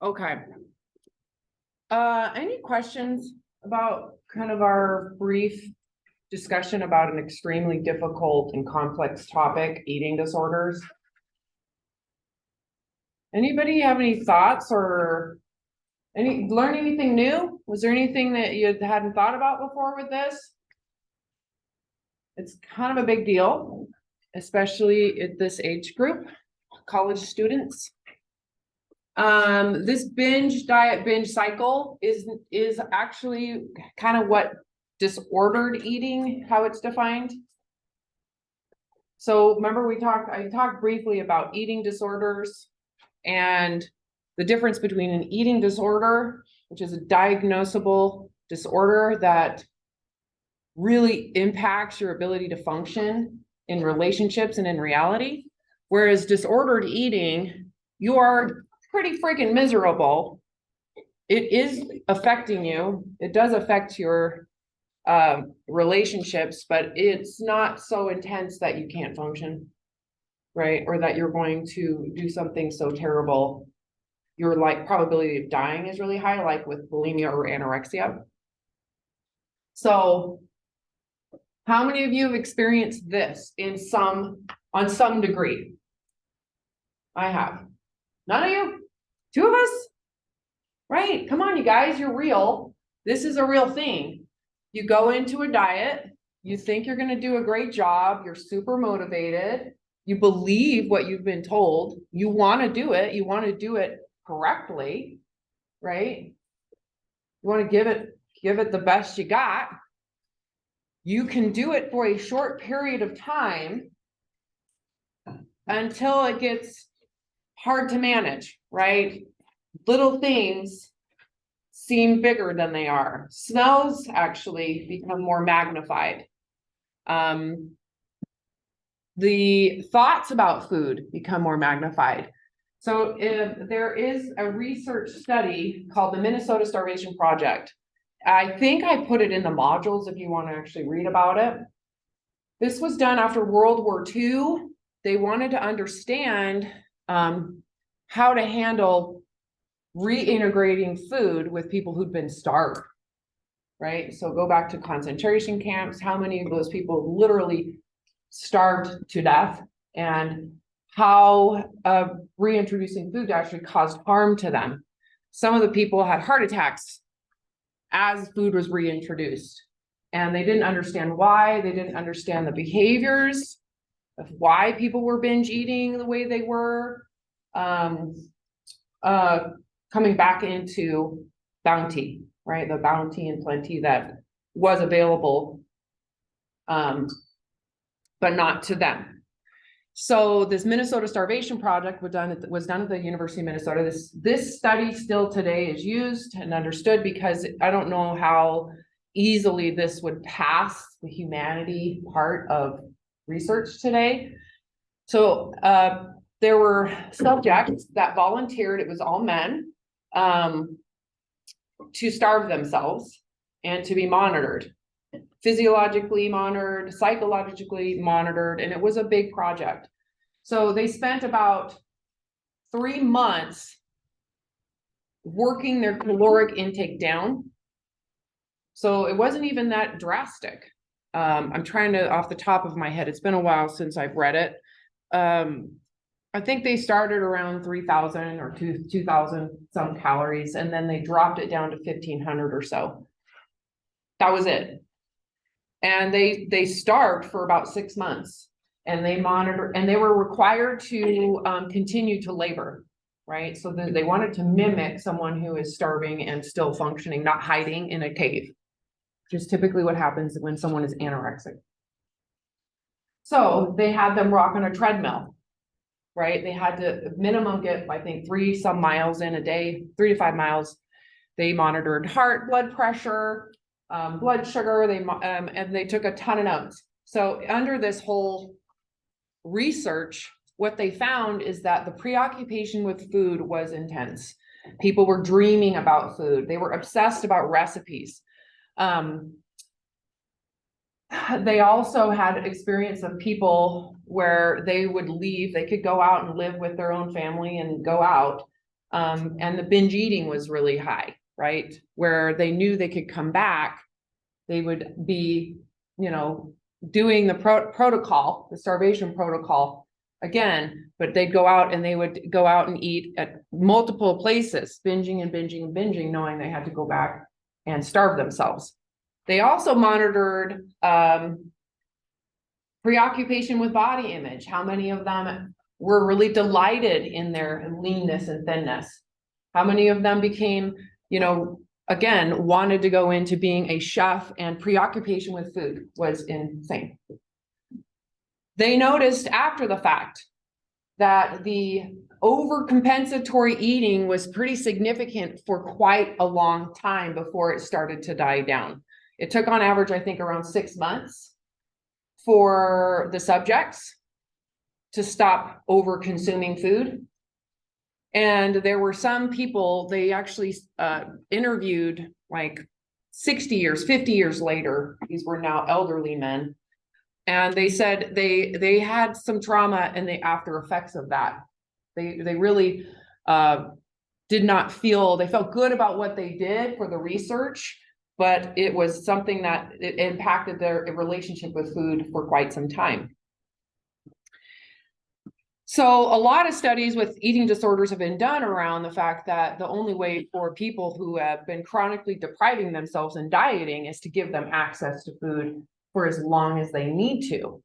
Okay. Any questions about kind of our brief discussion about an extremely difficult and complex topic, eating disorders? Anybody have any thoughts or learn anything new? Was there anything that you hadn't thought about before with this? It's kind of a big deal, especially at this age group, college students. This binge cycle is actually kind of what disordered eating, how it's defined. So remember I talked briefly about eating disorders and the difference between an eating disorder, which is a diagnosable disorder that really impacts your ability to function in relationships and in reality, whereas disordered eating, you are pretty freaking miserable. It is affecting you. It does affect your relationships, but it's not so intense that you can't function, right? Or that you're going to do something so terrible. Your probability of dying is really high, like with bulimia or anorexia. So how many of you have experienced this on some degree? I have. None of you? Two of us? Right? Come on, you guys, you're real. This is a real thing. You go into a diet, you think you're going to do a great job, you're super motivated, you believe what you've been told, you want to do it, you want to do it correctly, right? You want to give it the best you got. You can do it for a short period of time until it gets hard to manage, right? Little things seem bigger than they are. Smells actually become more magnified. The thoughts about food become more magnified. So there is a research study called the Minnesota Starvation Project. I think I put it in the modules if you want to actually read about it. This was done after World War II. They wanted to understand how to handle reintegrating food with people who'd been starved, right? So go back to concentration camps. How many of those people literally starved to death, and how reintroducing food actually caused harm to them? Some of the people had heart attacks as food was reintroduced, and they didn't understand why. They didn't understand the behaviors of why people were binge eating the way they were. Coming back into bounty, right? The bounty and plenty that was available, but not to them. So this Minnesota Starvation Project was done at the University of Minnesota. This study still today is used and understood, because I don't know how easily this would pass the humanity part of research today. So there were subjects that volunteered, it was all men, to starve themselves and to be monitored, physiologically monitored, psychologically monitored, and it was a big project. So they spent about 3 months working their caloric intake down. So it wasn't even that drastic. I'm trying to, off the top of my head, it's been a while since I've read it. I think they started around 3,000 or 2,000 some calories, and then they dropped it down to 1,500 or so. That was it. And they starved for about 6 months, and they monitored, and they were required to continue to labor, right? So they wanted to mimic someone who is starving and still functioning, not hiding in a cave, which is typically what happens when someone is anorexic. So they had them rock on a treadmill, right? They had to minimum get, I think, 3 some miles in a day, 3 to 5 miles. They monitored heart, blood pressure, blood sugar, and they took a ton of notes. So under this whole research, what they found is that the preoccupation with food was intense. People were dreaming about food. They were obsessed about recipes. They also had experience of people where they would leave, they could go out and live with their own family and go out, And the binge eating was really high, right? Where they knew they could come back, they would be, doing the protocol, the starvation protocol again, but they'd go out and they would go out and eat at multiple places, binging and binging and binging, knowing they had to go back and starve themselves. They also monitored preoccupation with body image. How many of them were really delighted in their leanness and thinness? How many of them became, again, wanted to go into being a chef, and preoccupation with food was insane. They noticed after the fact that the overcompensatory eating was pretty significant for quite a long time before it started to die down. It took on average, I think, around 6 months for the subjects to stop over consuming food. And there were some people, they actually interviewed like 60 years, 50 years later. These were now elderly men. And they said they had some trauma and the after effects of that. They really did not feel, they felt good about what they did for the research, but it was something that it impacted their relationship with food for quite some time. So a lot of studies with eating disorders have been done around the fact that the only way for people who have been chronically depriving themselves and dieting is to give them access to food for as long as they need to.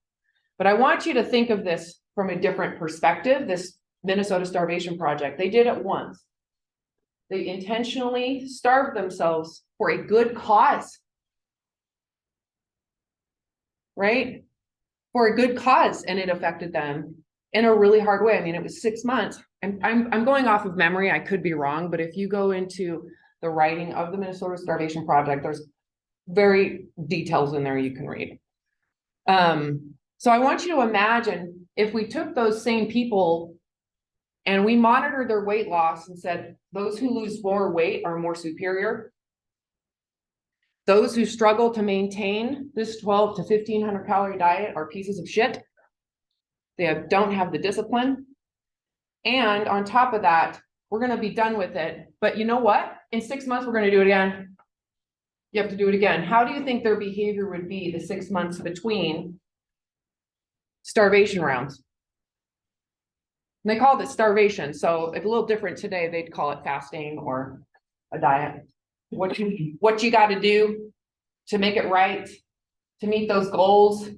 But I want you to think of this from a different perspective. This Minnesota Starvation Project, they did it once. They intentionally starved themselves for a good cause, right? For a good cause, and it affected them in a really hard way. I mean, it was 6 months. I'm going off of memory. I could be wrong, but if you go into the writing of the Minnesota Starvation Project, there's very details in there you can read. So I want you to imagine if we took those same people and we monitored their weight loss and said, those who lose more weight are more superior. Those who struggle to maintain this 12 to 1,500 calorie diet are pieces of shit. They don't have the discipline. And on top of that, we're going to be done with it. But you know what? In 6 months, we're going to do it again. You have to do it again. How do you think their behavior would be the 6 months between starvation rounds? And they called it starvation. So it's a little different today. They'd call it fasting or a diet. What you got to do to make it right, to meet those goals,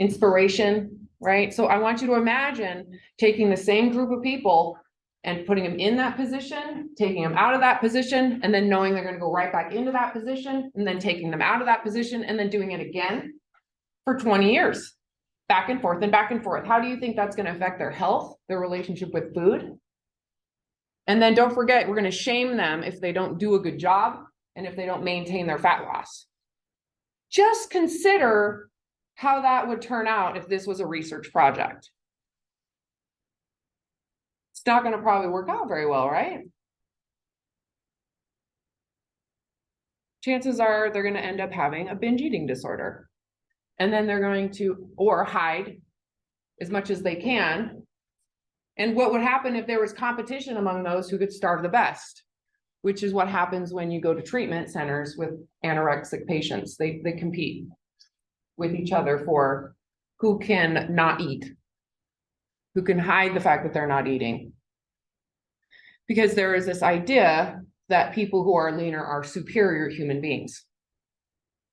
inspiration, right? So I want you to imagine taking the same group of people and putting them in that position, taking them out of that position, and then knowing they're going to go right back into that position, and then taking them out of that position, and then doing it again for 20 years, back and forth and back and forth. How do you think that's going to affect their health, their relationship with food? And then don't forget, we're going to shame them if they don't do a good job and if they don't maintain their fat loss. Just consider how that would turn out if this was a research project. It's not going to probably work out very well, right? Chances are they're going to end up having a binge eating disorder. And then they're going to, or hide as much as they can. And what would happen if there was competition among those who could starve the best, which is what happens when you go to treatment centers with anorexic patients. They compete with each other for who can not eat, who can hide the fact that they're not eating. Because there is this idea that people who are leaner are superior human beings.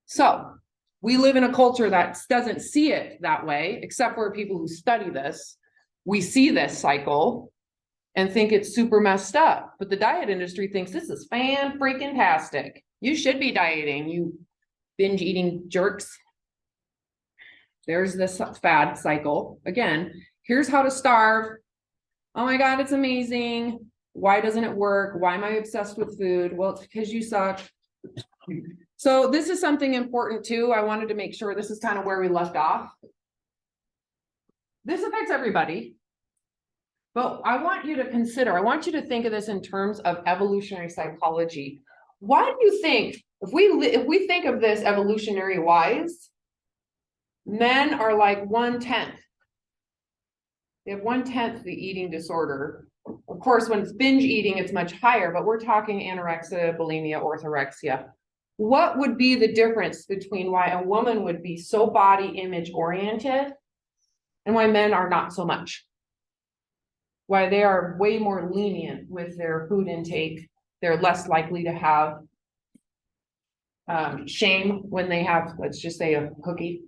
So we live in a culture that doesn't see it that way, except for people who study this. We see this cycle and think it's super messed up, but the diet industry thinks this is fan-freaking-tastic. You should be dieting, you binge eating jerks. There's this fad cycle. Again, here's how to starve. Oh my God, it's amazing. Why doesn't it work? Why am I obsessed with food? Well, it's because you suck. So this is something important too. I wanted to make sure this is kind of where we left off. This affects everybody, but I want you to consider, I want you to think of this in terms of evolutionary psychology. Why do you think, if we think of this evolutionary wise, men are like 1/10. They have 1/10 the eating disorder Of course, when it's binge eating, it's much higher, but we're talking anorexia, bulimia, orthorexia. What would be the difference between why a woman would be so body image oriented and why men are not so much? Why they are way more lenient with their food intake. They're less likely to have shame when they have, let's just say, a cookie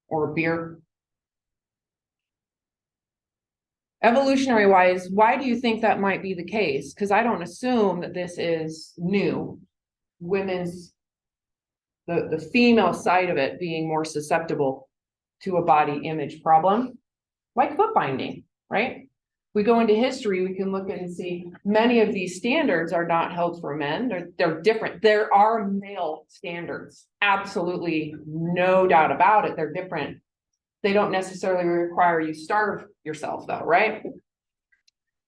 or a beer. Evolutionary wise, why do you think that might be the case? Because I don't assume that this is new. Women's, the female side of it being more susceptible to a body image problem, like foot binding, right? We go into history, we can look and see many of these standards are not held for men. They're different. There are male standards. Absolutely no doubt about it. They're different. They don't necessarily require you starve yourself though, right?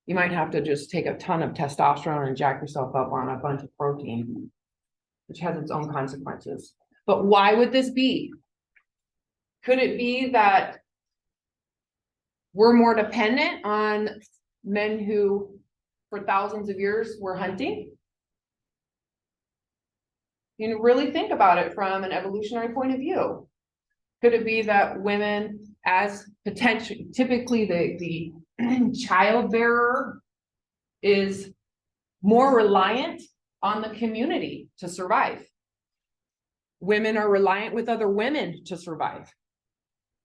You might have to just take a ton of testosterone and jack yourself up on a bunch of protein, which has its own consequences. But why would this be? Could it be that we're more dependent on men who, for thousands of years, were hunting? You know, really think about it from an evolutionary point of view. Could it be that women, as potentially, typically the child bearer, is more reliant on the community to survive? Women are reliant with other women to survive,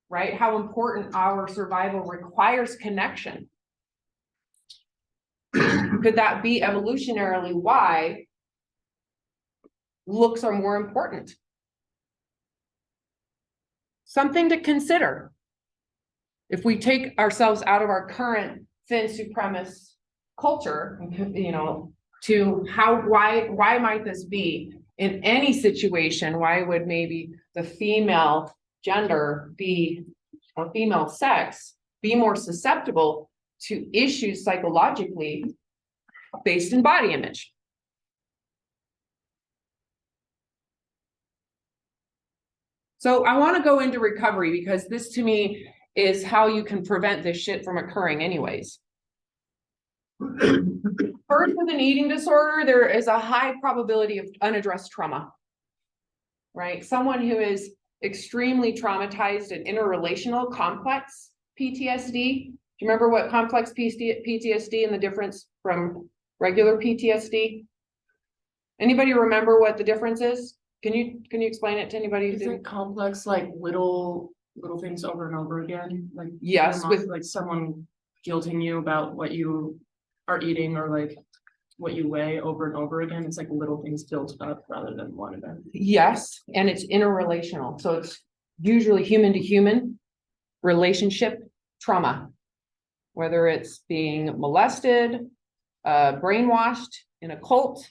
right? How important our survival requires connection. Could that be evolutionarily why looks are more important? Something to consider. If we take ourselves out of our current thin supremacist culture, you know, to why might this be in any situation? Why would maybe the female gender be, or female sex, be more susceptible to issues psychologically based in body image? So I want to go into recovery because this to me is how you can prevent this shit from occurring anyways. First, with an eating disorder, there is a high probability of unaddressed trauma, right? Someone who is extremely traumatized and interrelational complex PTSD. Do you remember what complex PTSD and the difference from regular PTSD? Anybody remember what the difference is? Can you explain it to anybody? Isn't complex like little things over and over again? Like yes, with like someone guilting you about what you are eating or like what you weigh over and over again. It's like little things built up rather than one event. Yes, and it's interrelational. So it's usually human to human relationship trauma, whether it's being molested, brainwashed in a cult,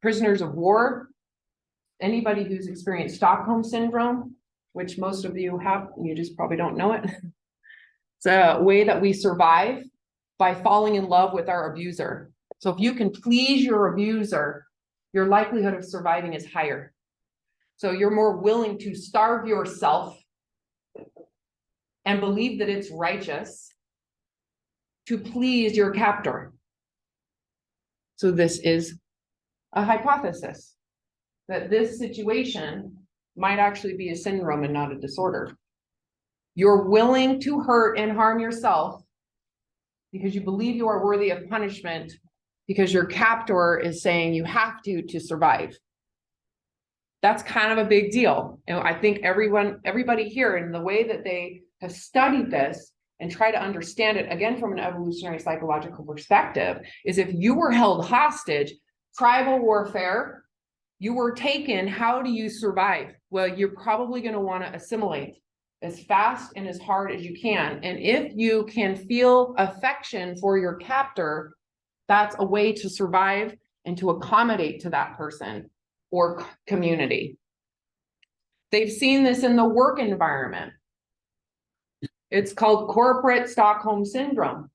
prisoners of war, anybody who's experienced Stockholm syndrome, which most of you have, you just probably don't know it. It's a way that we survive by falling in love with our abuser. So if you can please your abuser, your likelihood of surviving is higher. So you're more willing to starve yourself and believe that it's righteous to please your captor. So this is a hypothesis that this situation might actually be a syndrome and not a disorder. You're willing to hurt and harm yourself because you believe you are worthy of punishment because your captor is saying you have to survive. That's kind of a big deal. And I think everybody here, in the way that they have studied this and try to understand it, again, from an evolutionary psychological perspective, is if you were held hostage, tribal warfare, you were taken, how do you survive? Well, you're probably going to want to assimilate as fast and as hard as you can. And if you can feel affection for your captor, that's a way to survive and to accommodate to that person or community. They've seen this in the work environment. It's called corporate Stockholm syndrome,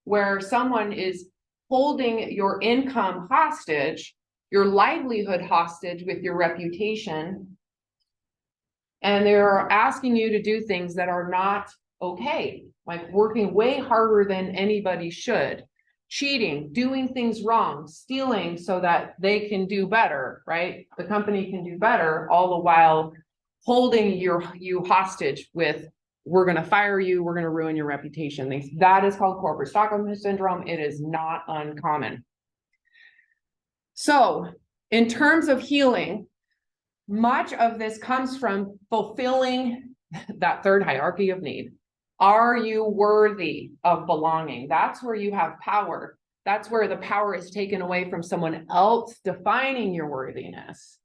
where someone is holding your income hostage, your livelihood hostage with your reputation, and they're asking you to do things that are not okay, like working way harder than anybody should, cheating, doing things wrong, stealing so that they can do better, right? The company can do better, all the while holding you hostage with, we're going to fire you, we're going to ruin your reputation. That is called corporate Stockholm syndrome. It is not uncommon. So in terms of healing, much of this comes from fulfilling that third hierarchy of need. Are you worthy of belonging? That's where you have power. That's where the power is taken away from someone else defining your worthiness.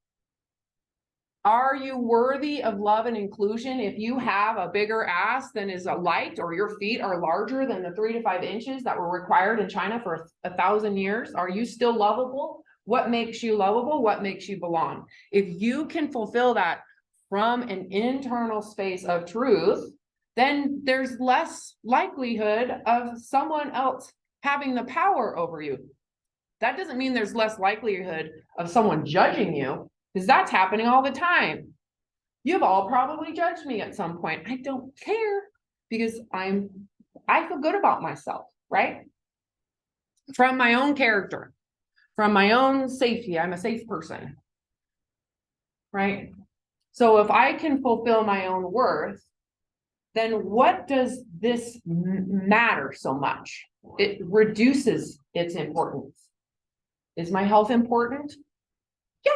Are you worthy of love and inclusion? If you have a bigger ass than is a light, or your feet are larger than the 3 to 5 inches that were required in China for 1,000 years, are you still lovable? What makes you lovable? What makes you belong? If you can fulfill that from an internal space of truth, then there's less likelihood of someone else having the power over you. That doesn't mean there's less likelihood of someone judging you, because that's happening all the time. You've all probably judged me at some point. I don't care, because I feel good about myself, right? From my own character, from my own safety. I'm a safe person, right? So if I can fulfill my own worth, then what does this matter so much? It reduces its importance. Is my health important? Yeah.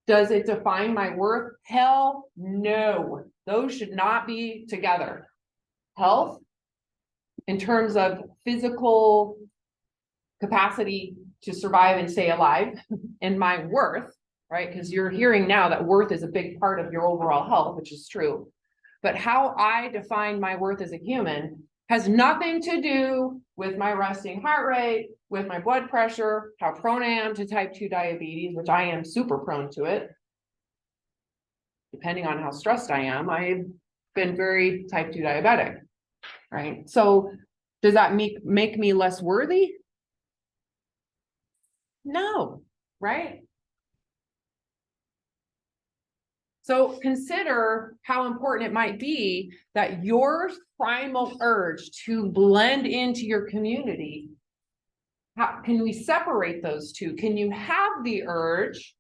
Does it define my worth? Hell no. Those should not be together. Health, in terms of physical capacity to survive and stay alive, and my worth, right? Because you're hearing now that worth is a big part of your overall health, which is true. But how I define my worth as a human has nothing to do with my resting heart rate, with my blood pressure, how prone I am to type 2 diabetes, which I am super prone to it. Depending on how stressed I am, I've been very type 2 diabetic, right? So does that make me less worthy? No, right? So consider how important it might be that your primal urge to blend into your community, how can we separate those two? Can you have the urge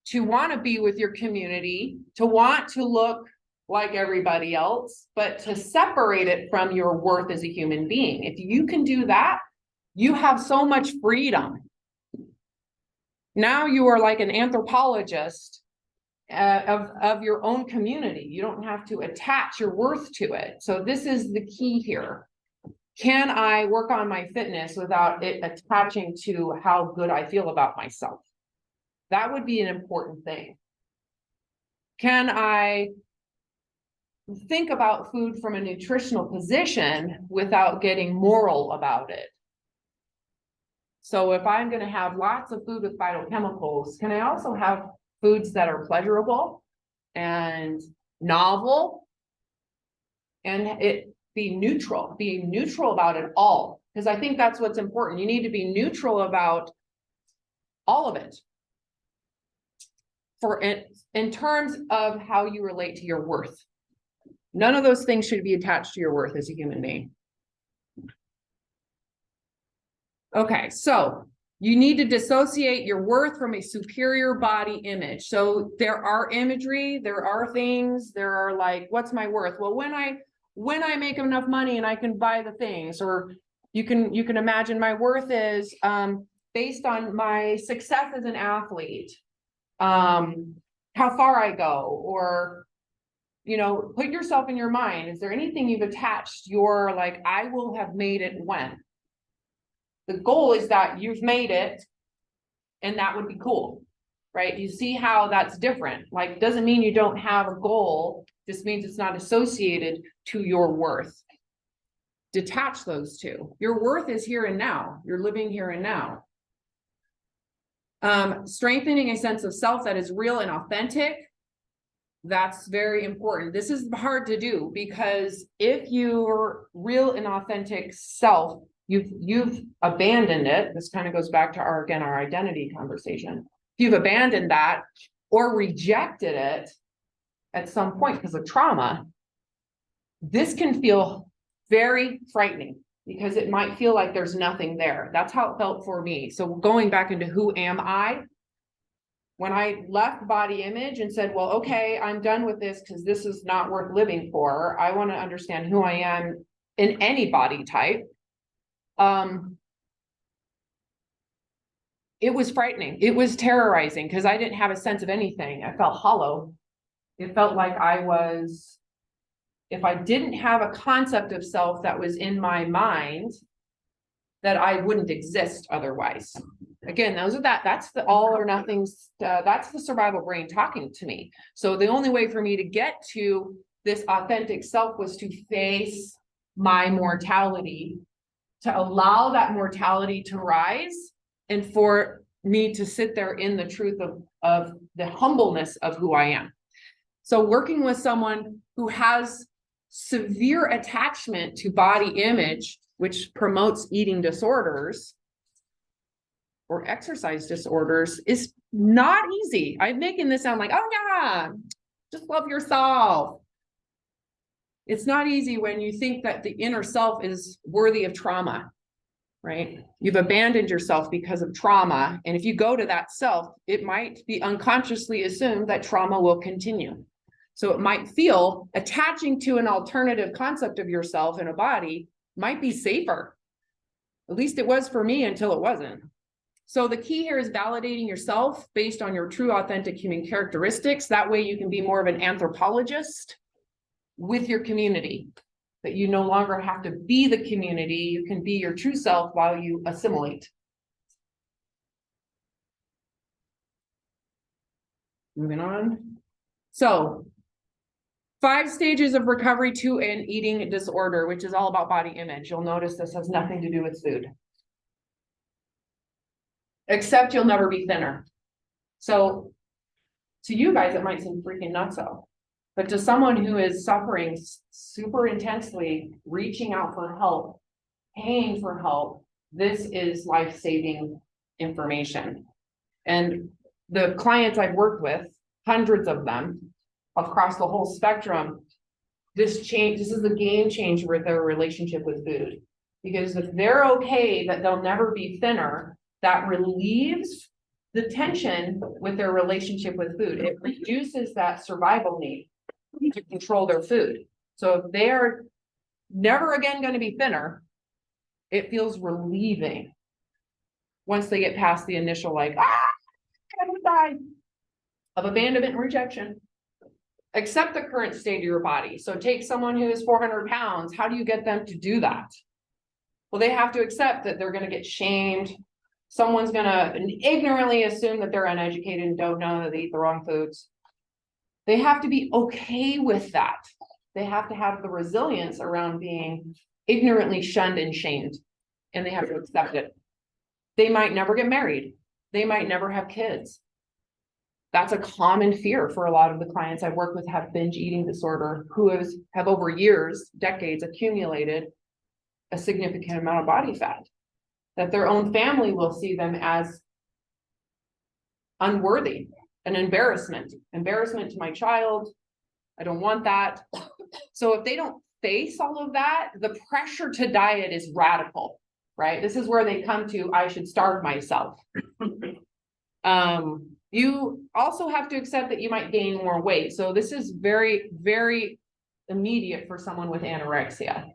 to want to be with your community, to want to look like everybody else, but to separate it from your worth as a human being? If you can do that, you have so much freedom. Now you are like an anthropologist of your own community. You don't have to attach your worth to it. So this is the key here. Can I work on my fitness without it attaching to how good I feel about myself? That would be an important thing. Can I think about food from a nutritional position without getting moral about it? So if I'm going to have lots of food with phytochemicals, can I also have foods that are pleasurable and novel, and it be neutral about it all? Because I think that's what's important. You need to be neutral about all of it for it in terms of how you relate to your worth. None of those things should be attached to your worth as a human being. Okay, so you need to dissociate your worth from a superior body image. So there are imagery, there are things, there are like, what's my worth? Well, when I make enough money and I can buy the things, or you can imagine my worth is based on my success as an athlete, how far I go, or put yourself in your mind. Is there anything you've attached your, like, I will have made it when? The goal is that you've made it, and that would be cool, right? You see how that's different. Like, doesn't mean you don't have a goal, just means it's not associated to your worth. Detach those two. Your worth is here and now. You're living here and now. Strengthening a sense of self that is real and authentic. That's very important. This is hard to do, because if your real and authentic self, you've abandoned it. This kind of goes back to our identity conversation. If you've abandoned that or rejected it at some point because of trauma, This can feel very frightening because it might feel like there's nothing there. That's how it felt for me. So going back into who am I? When I left body image and said, well, okay, I'm done with this because this is not worth living for. I want to understand who I am in any body type. It was frightening. It was terrorizing because I didn't have a sense of anything. I felt hollow. It felt like if I didn't have a concept of self that was in my mind, that I wouldn't exist otherwise. Again, that's the all or nothing, that's the survival brain talking to me. So the only way for me to get to this authentic self was to face my mortality, to allow that mortality to rise, and for me to sit there in the truth of the humbleness of who I am. So working with someone who has severe attachment to body image, which promotes eating disorders or exercise disorders, is not easy. I'm making this sound like, oh yeah, just love yourself. It's not easy when you think that the inner self is worthy of trauma, right? You've abandoned yourself because of trauma. And if you go to that self, it might be unconsciously assumed that trauma will continue. So it might feel attaching to an alternative concept of yourself in a body might be safer. At least it was for me until it wasn't. So the key here is validating yourself based on your true authentic human characteristics. That way you can be more of an anthropologist with your community, that you no longer have to be the community. You can be your true self while you assimilate. Moving on. So 5 stages of recovery to an eating disorder, which is all about body image. You'll notice this has nothing to do with food. Except you'll never be thinner. So to you guys, it might seem freaking nutso. But to someone who is suffering super intensely, reaching out for help, paying for help, this is life-saving information. And the clients I've worked with, hundreds of them, across the whole spectrum, this is a game changer with their relationship with food. Because if they're okay that they'll never be thinner, that relieves the tension with their relationship with food. It reduces that survival need to control their food. So if they are never again going to be thinner, it feels relieving once they get past the initial like, I'm gonna die of abandonment and rejection. Accept the current state of your body. So take someone who is 400 pounds. How do you get them to do that? Well, they have to accept that they're going to get shamed. Someone's going to ignorantly assume that they're uneducated and don't know that they eat the wrong foods. They have to be okay with that. They have to have the resilience around being ignorantly shunned and shamed, and they have to accept it. They might never get married. They might never have kids. That's a common fear for a lot of the clients I've worked with have binge eating disorder, who have over years, decades, accumulated a significant amount of body fat, that their own family will see them as unworthy, an embarrassment to my child. I don't want that. So if they don't face all of that, the pressure to diet is radical, right? This is where they come to, I should starve myself. You also have to accept that you might gain more weight. So this is very, very immediate for someone with anorexia,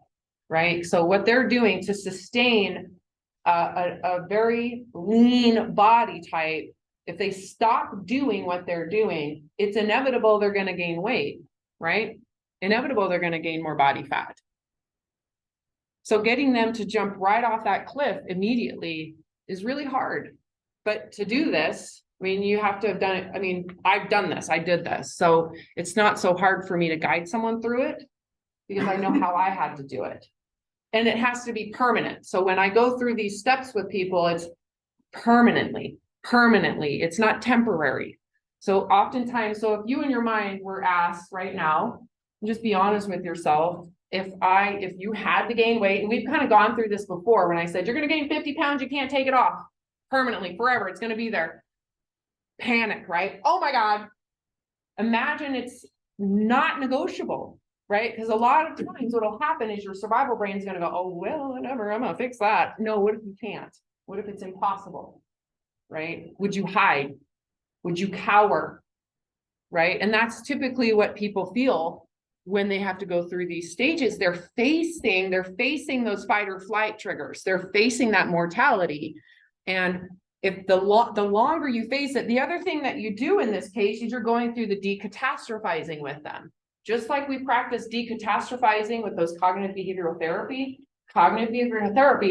right? So what they're doing to sustain a very lean body type, if they stop doing what they're doing, it's inevitable they're going to gain weight, right? Inevitable they're going to gain more body fat. So getting them to jump right off that cliff immediately is really hard. But to do this, I mean, you have to have done it. I mean, I've done this, I did this. So it's not so hard for me to guide someone through it because I know how I had to do it. And it has to be permanent. So when I go through these steps with people, it's permanently, it's not temporary. So oftentimes, so if you in your mind were asked right now, just be honest with yourself. If you had to gain weight, and we've kind of gone through this before when I said, you're going to gain 50 pounds, you can't take it off permanently, forever. It's going to be there. Panic, right? Oh my God. Imagine it's not negotiable. right? Because a lot of times what'll happen is your survival brain's gonna go, oh, well, whatever, I'm gonna fix that. No, what if you can't? What if it's impossible, right? Would you hide? Would you cower? Right? And that's typically what people feel when they have to go through these stages. They're facing those fight or flight triggers. They're facing that mortality. And if the longer you face it, the other thing that you do in this case is you're going through the decatastrophizing with them. Just like we practice decatastrophizing with those cognitive behavioral therapy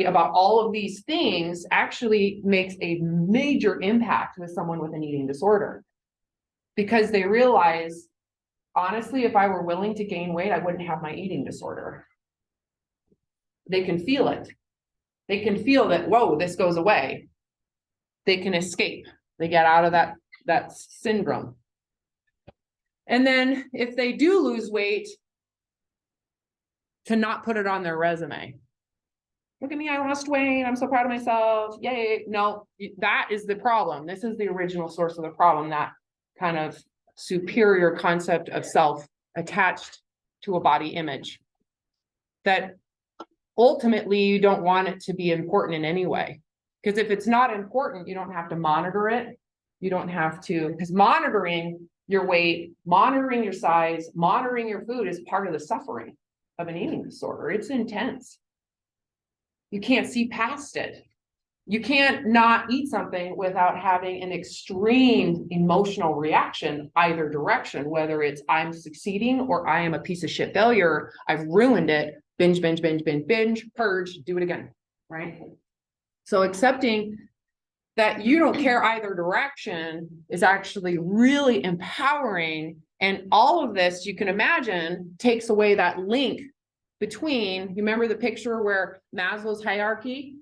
about all of these things actually makes a major impact with someone with an eating disorder. Because they realize, honestly, if I were willing to gain weight, I wouldn't have my eating disorder. They can feel it. They can feel that, whoa, this goes away. They can escape. They get out of that syndrome. And then if they do lose weight, to not put it on their resume. Look at me, I lost weight. I'm so proud of myself. Yay. No, that is the problem. This is the original source of the problem, that kind of superior concept of self attached to a body image that ultimately you don't want it to be important in any way. Because if it's not important, you don't have to monitor it. You don't have to, because monitoring your weight, monitoring your size, monitoring your food is part of the suffering of an eating disorder. It's intense. You can't see past it. You can't not eat something without having an extreme emotional reaction either direction, whether it's I'm succeeding or I am a piece of shit failure. I've ruined it. Binge, purge, do it again, right? So accepting that you don't care either direction is actually really empowering. And all of this, you can imagine, takes away that link between, you remember the picture where Maslow's hierarchy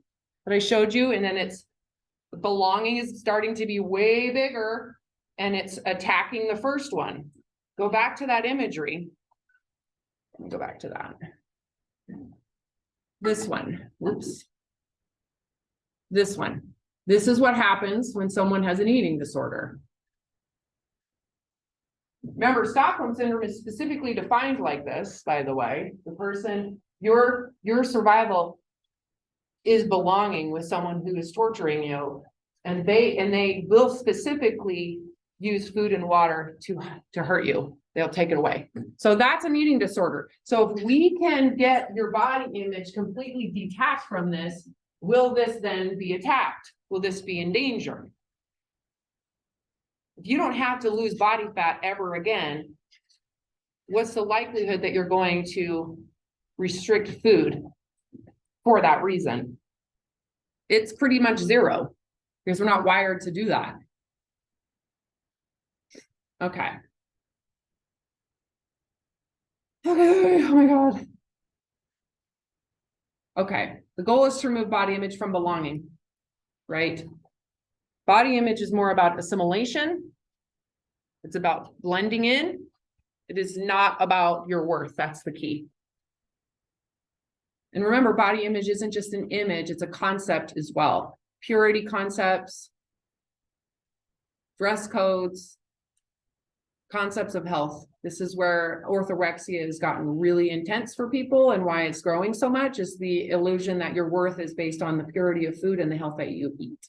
that I showed you, and then it's belonging is starting to be way bigger and it's attacking the first one. Go back to that imagery. Let me go back to that. This one, oops. This one. This is what happens when someone has an eating disorder. Remember, Stockholm syndrome is specifically defined like this, by the way. The person, your survival is belonging with someone who is torturing you, and they will specifically use food and water to hurt you. They'll take it away. So that's an eating disorder. So if we can get your body image completely detached from this, will this then be attacked? Will this be in danger? If you don't have to lose body fat ever again, what's the likelihood that you're going to restrict food for that reason? It's pretty much zero, because we're not wired to do that. Okay. Okay, oh my God. Okay, the goal is to remove body image from belonging, right? Body image is more about assimilation. It's about blending in. It is not about your worth. That's the key. And remember, body image isn't just an image, it's a concept as well. Purity concepts, dress codes, concepts of health. This is where orthorexia has gotten really intense for people, and why it's growing so much is the illusion that your worth is based on the purity of food and the health that you eat.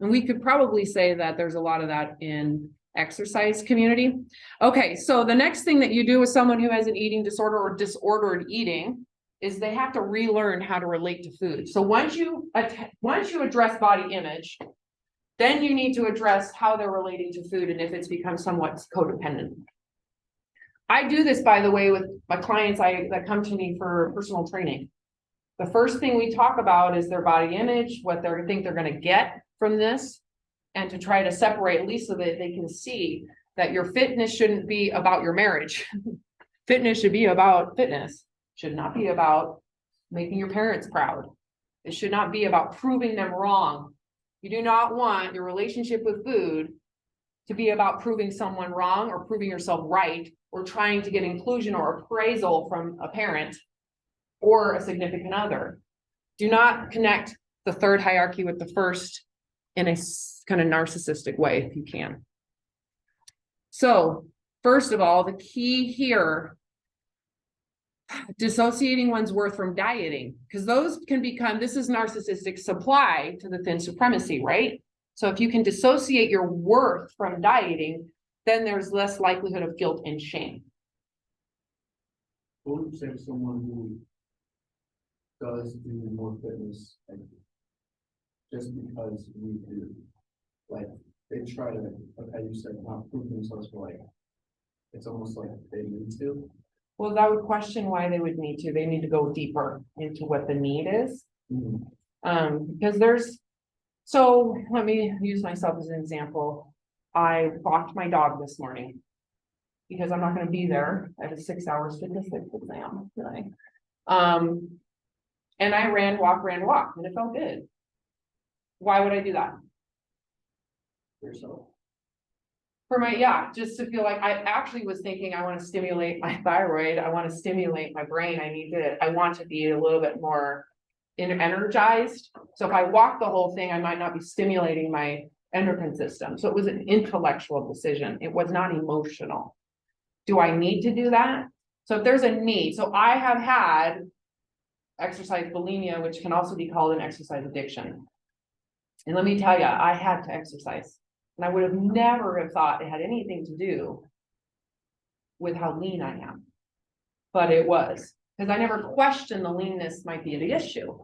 And we could probably say that there's a lot of that in exercise community. Okay, so the next thing that you do with someone who has an eating disorder or disordered eating is they have to relearn how to relate to food. So once you address body image, then you need to address how they're relating to food and if it's become somewhat codependent. I do this, by the way, with my clients that come to me for personal training. The first thing we talk about is their body image, what they think they're going to get from this, and to try to separate, at least so that they can see that your fitness shouldn't be about your marriage. Fitness should be about fitness. Should not be about making your parents proud. It should not be about proving them wrong. You do not want your relationship with food to be about proving someone wrong or proving yourself right, or trying to get inclusion or appraisal from a parent or a significant other. Do not connect the third hierarchy with the first in a kind of narcissistic way if you can. So first of all, the key here Dissociating one's worth from dieting, because those can become, this is narcissistic supply to the thin supremacy, right? So if you can dissociate your worth from dieting, then there's less likelihood of guilt and shame. What would you say to someone who does do more fitness, like, just because we do? Like, they try to, like you said, not prove themselves, but like, it's almost like they need to. Well, I would question why they would need to. They need to go deeper into what the need is. Because there's, so let me use myself as an example. I walked my dog this morning because I'm not going to be there at a 6-hour statistics exam tonight. And I ran, walk, and it felt good. Why would I do that? For yourself. For my, yeah, just to feel like I actually was thinking I want to stimulate my thyroid. I want to stimulate my brain. I want to be a little bit more energized. So if I walk the whole thing, I might not be stimulating my endocrine system. So it was an intellectual decision. It was not emotional. Do I need to do that? So if there's a need, so I have had exercise bulimia, which can also be called an exercise addiction. And let me tell you, I had to exercise. And I would have never have thought it had anything to do with how lean I am. But it was, because I never questioned the leanness might be the issue.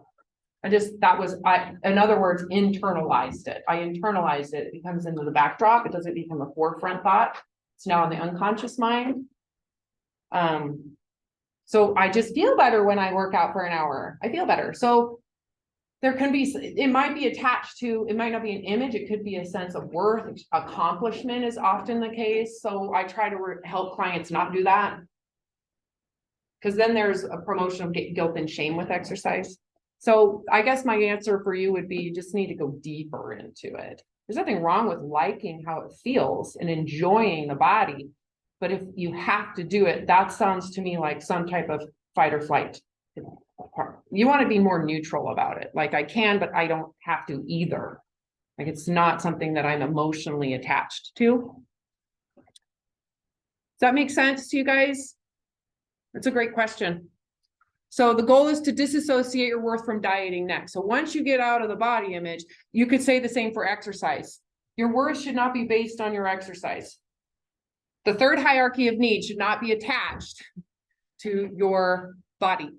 In other words, internalized it. I internalized it. It becomes into the backdrop. It doesn't become a forefront thought. It's now in the unconscious mind. So I just feel better when I work out for an hour. I feel better. So there can be, it might be attached to, it might not be an image. It could be a sense of worth. Accomplishment is often the case. So I try to help clients not do that. Because then there's a promotion of guilt and shame with exercise. So I guess my answer for you would be you just need to go deeper into it. There's nothing wrong with liking how it feels and enjoying the body. But if you have to do it, that sounds to me like some type of fight or flight. You want to be more neutral about it. Like I can, but I don't have to either. Like it's not something that I'm emotionally attached to. Does that make sense to you guys? That's a great question. So the goal is to disassociate your worth from dieting next. So once you get out of the body image, you could say the same for exercise. Your worth should not be based on your exercise. The third hierarchy of needs should not be attached to your body,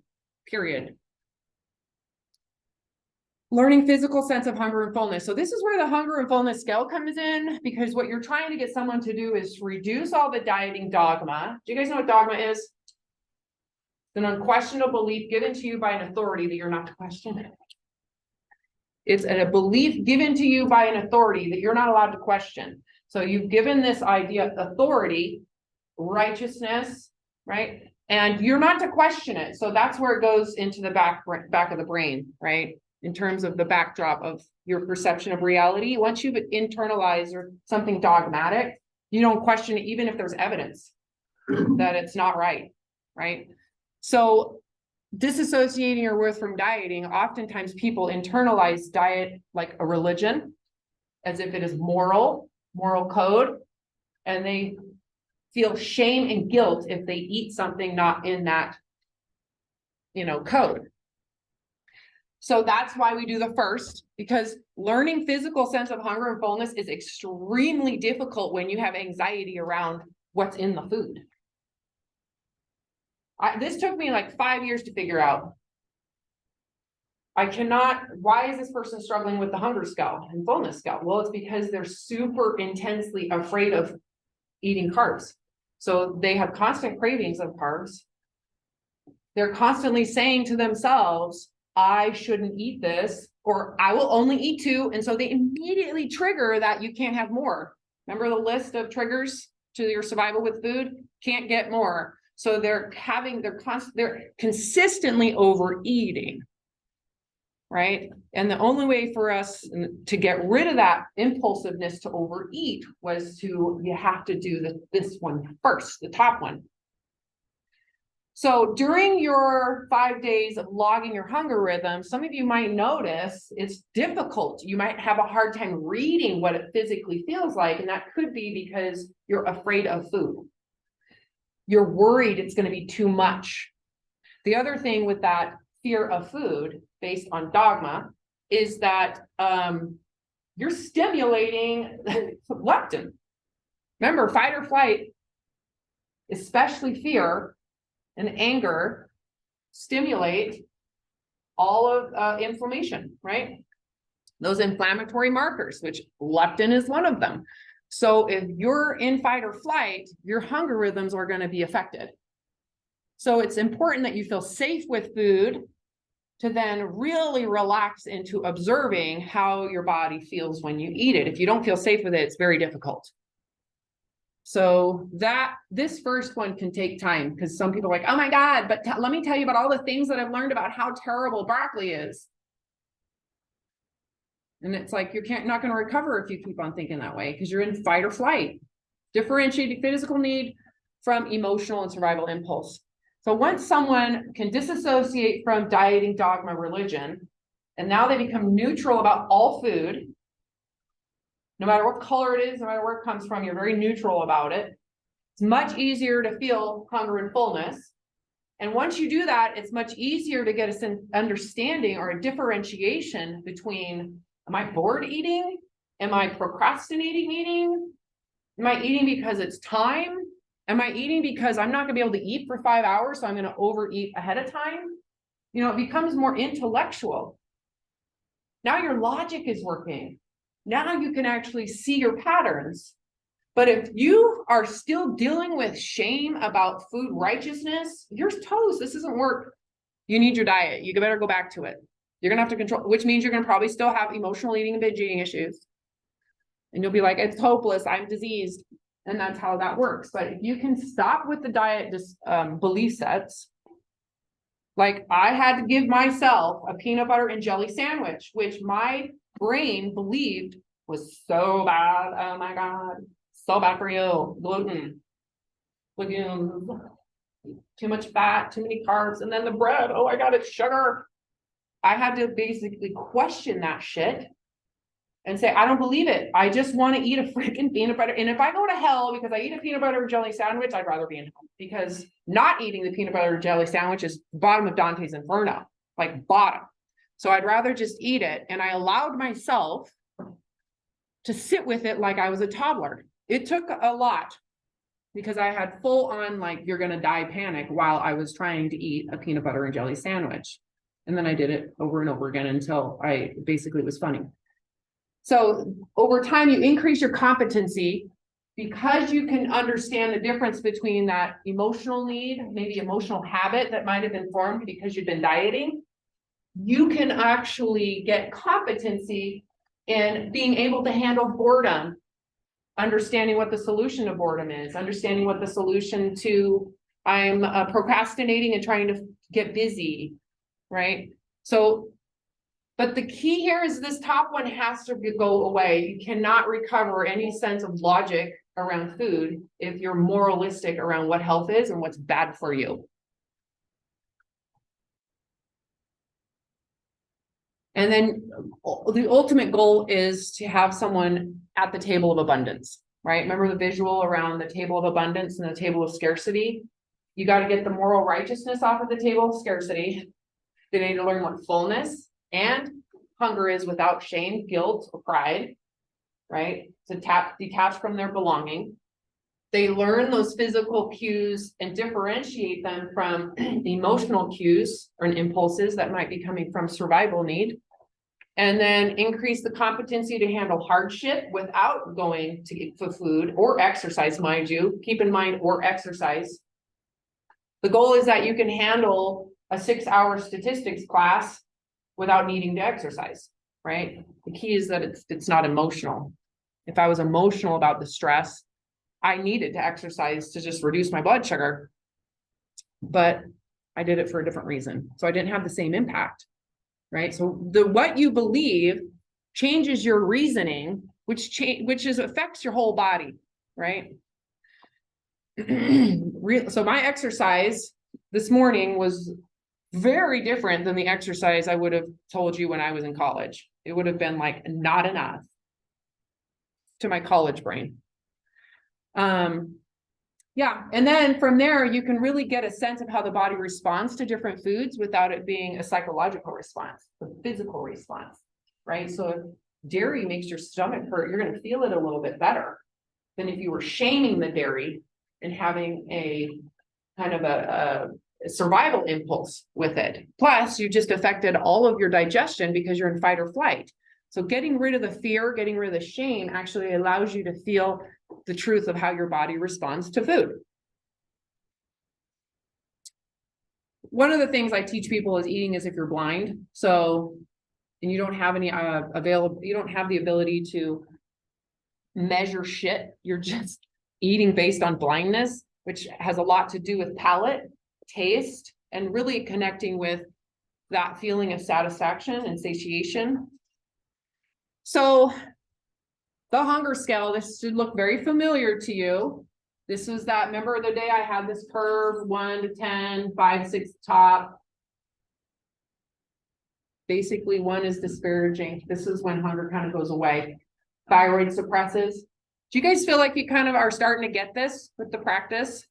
period. Learning physical sense of hunger and fullness. So this is where the hunger and fullness scale comes in, because what you're trying to get someone to do is reduce all the dieting dogma. Do you guys know what dogma is? It's an unquestionable belief given to you by an authority that you're not to question. It's a belief given to you by an authority that you're not allowed to question. So you've given this idea of authority, righteousness, right? And you're not to question it. So that's where it goes into the back of the brain, right? In terms of the backdrop of your perception of reality. Once you've internalized or something dogmatic, you don't question it, even if there's evidence that it's not right, right? So disassociating your worth from dieting, oftentimes people internalize diet like a religion, as if it is moral code, and they feel shame and guilt if they eat something not in that, code. So that's why we do the first, because learning physical sense of hunger and fullness is extremely difficult when you have anxiety around what's in the food. This took me like 5 years to figure out. Why is this person struggling with the hunger scale and fullness scale? Well, it's because they're super intensely afraid of eating carbs. So they have constant cravings of carbs. They're constantly saying to themselves, I shouldn't eat this, or I will only eat 2. And so they immediately trigger that you can't have more. Remember the list of triggers to your survival with food? Can't get more. So they're consistently overeating, right? And the only way for us to get rid of that impulsiveness to overeat was you have to do this one first, the top one. So during your 5 days of logging your hunger rhythm, some of you might notice it's difficult. You might have a hard time reading what it physically feels like. And that could be because you're afraid of food. You're worried it's going to be too much. The other thing with that fear of food based on dogma is that you're stimulating leptin. Remember, fight or flight, especially fear and anger, stimulate all of inflammation, right? Those inflammatory markers, which leptin is one of them. So if you're in fight or flight, your hunger rhythms are going to be affected. So it's important that you feel safe with food to then really relax into observing how your body feels when you eat it. If you don't feel safe with it, it's very difficult. So this first one can take time because some people are like, oh my God, but let me tell you about all the things that I've learned about how terrible broccoli is. And it's like, not going to recover if you keep on thinking that way because you're in fight or flight. Differentiating physical need from emotional and survival impulse. So once someone can disassociate from dieting, dogma, religion, and now they become neutral about all food, no matter what color it is, no matter where it comes from, you're very neutral about it. It's much easier to feel hunger and fullness. And once you do that, it's much easier to get an understanding or a differentiation between, am I bored eating? Am I procrastinating eating? Am I eating because it's time? Am I eating because I'm not going to be able to eat for 5 hours, so I'm going to overeat ahead of time? You know, it becomes more intellectual. Now your logic is working. Now you can actually see your patterns. But if you are still dealing with shame about food righteousness, you're toast. This doesn't work. You need your diet. You better go back to it. You're going to have to control, which means you're going to probably still have emotional eating and binge eating issues. And you'll be like, it's hopeless. I'm diseased. And that's how that works. But if you can stop with the diet belief sets, like I had to give myself a peanut butter and jelly sandwich, which my brain believed was so bad. Oh my God, so bad for you. Gluten, legumes, too much fat, too many carbs, and then the bread. Oh my God, it's sugar. I had to basically question that shit and say, I don't believe it. I just want to eat a freaking peanut butter. And if I go to hell because I eat a peanut butter and jelly sandwich, I'd rather be in hell because not eating the peanut butter and jelly sandwich is bottom of Dante's Inferno, like bottom. So I'd rather just eat it. And I allowed myself to sit with it like I was a toddler. It took a lot because I had full on, like, you're going to die panic while I was trying to eat a peanut butter and jelly sandwich. And then I did it over and over again until I basically was funny. So over time, you increase your competency because you can understand the difference between that emotional need, maybe emotional habit that might have been formed because you've been dieting. You can actually get competency in being able to handle boredom, understanding what the solution to boredom is, understanding what the solution to I'm procrastinating and trying to get busy, right? So, but the key here is this top one has to go away. You cannot recover any sense of logic around food if you're moralistic around what health is and what's bad for you. And then the ultimate goal is to have someone at the table of abundance, right? Remember the visual around the table of abundance and the table of scarcity? You got to get the moral righteousness off of the table of scarcity. They need to learn what fullness and hunger is without shame, guilt, or pride, right? To detach from their belonging. They learn those physical cues and differentiate them from emotional cues or impulses that might be coming from survival need. And then increase the competency to handle hardship without going to get for food or exercise, mind you. Keep in mind, or exercise. The goal is that you can handle a 6-hour statistics class without needing to exercise, right? The key is that it's not emotional. If I was emotional about the stress, I needed to exercise to just reduce my blood sugar, but I did it for a different reason. So I didn't have the same impact, right? So what you believe changes your reasoning, which affects your whole body, right? So my exercise this morning was very different than the exercise I would have told you when I was in college. It would have been like not enough to my college brain. Yeah, and then from there, you can really get a sense of how the body responds to different foods without it being a psychological response, a physical response, right? So if dairy makes your stomach hurt, you're gonna feel it a little bit better than if you were shaming the dairy and having a kind of a survival impulse with it. Plus, you just affected all of your digestion because you're in fight or flight. So getting rid of the fear, getting rid of the shame actually allows you to feel the truth of how your body responds to food. One of the things I teach people is eating as if you're blind. So, and you don't have any you don't have the ability to measure shit. You're just eating based on blindness, which has a lot to do with palate, taste, and really connecting with that feeling of satisfaction and satiation. So the hunger scale, this should look very familiar to you. This was that, remember the day I had this curve, 1 to 10, 5, 6 top. Basically 1 is disparaging. This is when hunger kind of goes away. Thyroid suppresses. Do you guys feel like you kind of are starting to get this with the practice?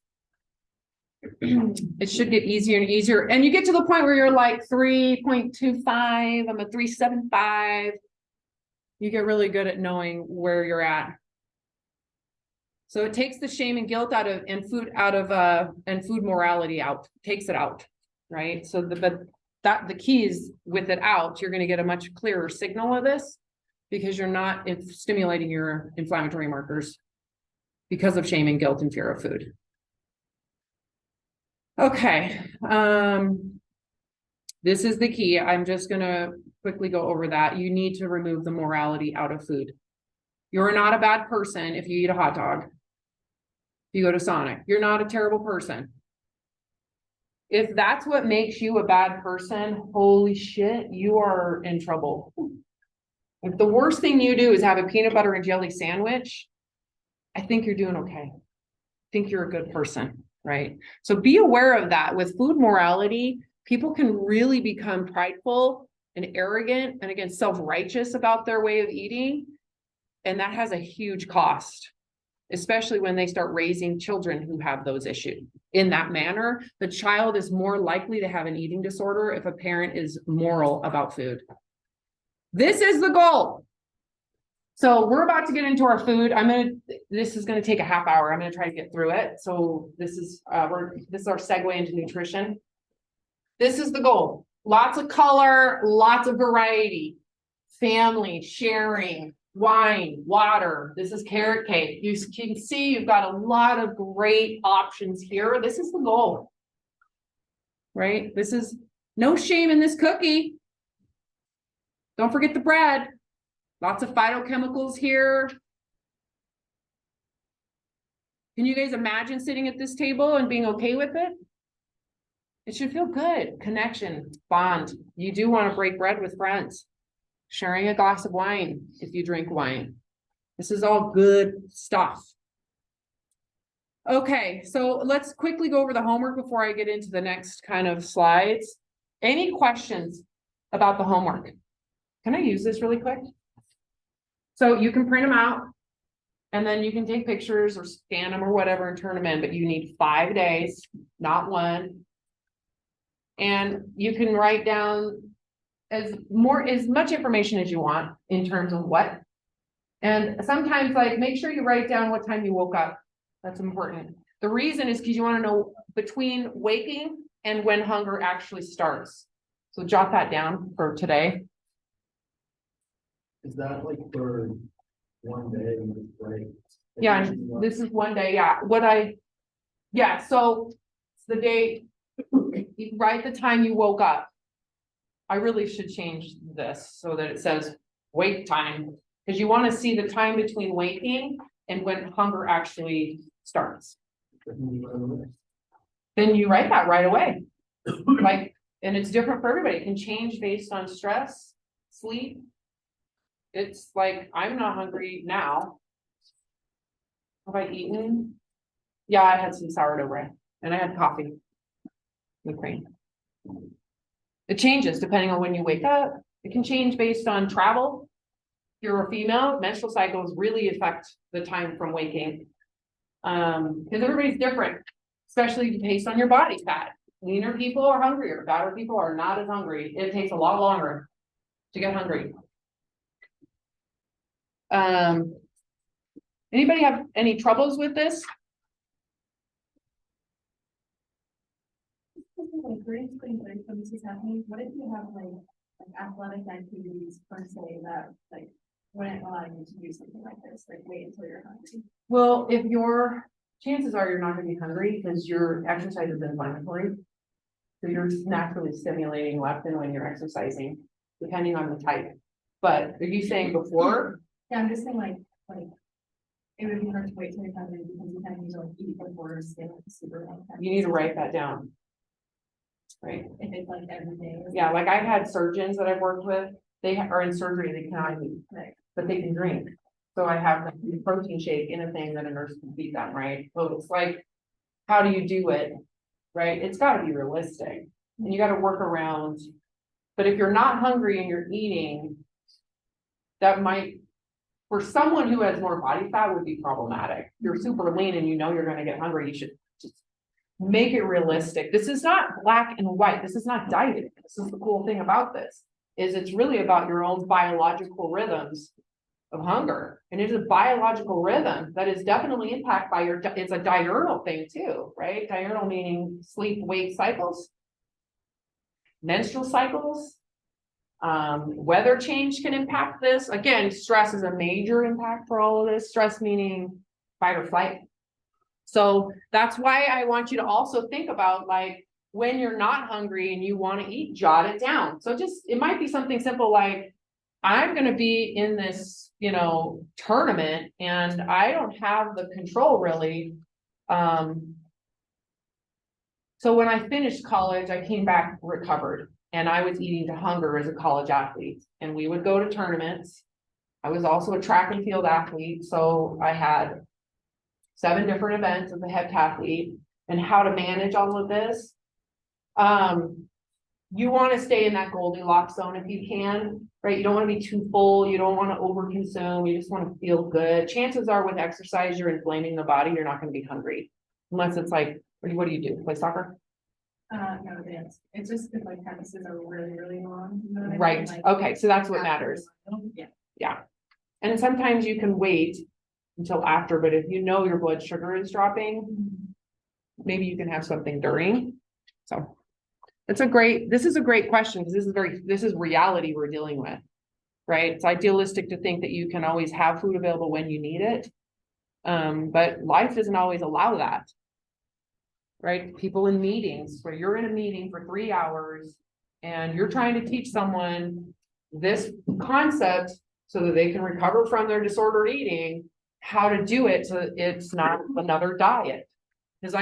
It should get easier and easier. And you get to the point where you're like 3.25, I'm a 3.75. You get really good at knowing where you're at. So it takes the shame and guilt out of, and food morality out, takes it out, right? So the key is with it out, you're going to get a much clearer signal of this because you're not stimulating your inflammatory markers because of shame and guilt and fear of food. Okay. This is the key. I'm just going to quickly go over that. You need to remove the morality out of food. You're not a bad person if you eat a hot dog. If you go to Sonic, you're not a terrible person. If that's what makes you a bad person, holy shit, you are in trouble. If the worst thing you do is have a peanut butter and jelly sandwich, I think you're doing okay. I think you're a good person, right? So be aware of that. With food morality, people can really become prideful and arrogant and again, self-righteous about their way of eating. And that has a huge cost, especially when they start raising children who have those issues. In that manner, the child is more likely to have an eating disorder if a parent is moral about food. This is the goal. So we're about to get into our food. This is gonna take a half hour. I'm gonna try to get through it. So this is our segue into nutrition. This is the goal. Lots of color, lots of variety, family, sharing, wine, water. This is carrot cake. You can see you've got a lot of great options here. This is the goal, right? This is no shame in this cookie. Don't forget the bread. Lots of phytochemicals here. Can you guys imagine sitting at this table and being okay with it? It should feel good. Connection, bond. You do want to break bread with friends. Sharing a glass of wine if you drink wine. This is all good stuff. Okay, so let's quickly go over the homework before I get into the next kind of slides. Any questions about the homework? Can I use this really quick? So you can print them out and then you can take pictures or scan them or whatever and turn them in, but you need 5 days, not 1. And you can write down as much information as you want in terms of what. And sometimes like make sure you write down what time you woke up. That's important. The reason is because you want to know between waking and when hunger actually starts. So jot that down for today. Is that like for one day, right? Yeah, this is one day. Yeah. So it's the day, you write the time you woke up. I really should change this so that it says wake time, because you want to see the time between waking and when hunger actually starts. Then you write that right away. And it's different for everybody. It can change based on stress, sleep. It's like, I'm not hungry now. Have I eaten? Yeah, I had some sourdough bread and I had coffee with cream. It changes depending on when you wake up. It can change based on travel. If you're a female, menstrual cycles really affect the time from waking. Because everybody's different, especially based on your body fat. Leaner people are hungrier, fatter people are not as hungry. It takes a lot longer to get hungry. Anybody have any troubles with this? Like grade school, like when this is happening, what if you have like athletic activities per se that like wouldn't allow you to do something like this, like wait until you're hungry? Well, if your chances are you're not gonna be hungry because your exercise is inflammatory. So you're naturally stimulating leptin when you're exercising, depending on the type. But are you saying before? Yeah, I'm just saying like it would be hard to wait till you're hungry because you kind of need to like eat before or stay like super long time. You need to write that down. Right? If it's like every day. Yeah, like I've had surgeons that I've worked with, they are in surgery, they cannot eat, Right. but they can drink. So I have a protein shake in a thing that a nurse can feed them, right? So it's like, how do you do it? Right? It's gotta be realistic and you gotta work around. But if you're not hungry and you're eating, that might, for someone who has more body fat would be problematic. If you're super lean and you know you're gonna get hungry, you should just make it realistic. This is not black and white. This is not dieting. This is the cool thing about this, is it's really about your own biological rhythms of hunger. And it is a biological rhythm that is definitely impacted by it's a diurnal thing too, right? Diurnal meaning sleep wake cycles, menstrual cycles, weather change can impact this. Again, stress is a major impact for all of this. Stress meaning fight or flight. So that's why I want you to also think about like when you're not hungry and you want to eat, jot it down. So just, it might be something simple like, I'm going to be in this, tournament and I don't have the control really. So when I finished college, I came back recovered and I was eating to hunger as a college athlete and we would go to tournaments. I was also a track and field athlete. So I had 7 different events as a heptathlete and how to manage all of this. You want to stay in that Goldilocks zone if you can, right? You don't want to be too full. You don't want to overconsume. You just want to feel good. Chances are with exercise, you're inflaming the body. You're not going to be hungry unless it's like, what do you do? Play soccer? No, dance. It's just if like practices are really, really long. You know what I mean? Right. Like, Okay. So that's what matters. Yeah. Yeah. And sometimes you can wait until after, but if you know your blood sugar is dropping, maybe you can have something during. So this is a great question because this is reality we're dealing with, right? It's idealistic to think that you can always have food available when you need it. But life doesn't always allow that, right? People in meetings where you're in a meeting for 3 hours and you're trying to teach someone this concept so that they can recover from their disordered eating, how to do it so that it's not another diet. Because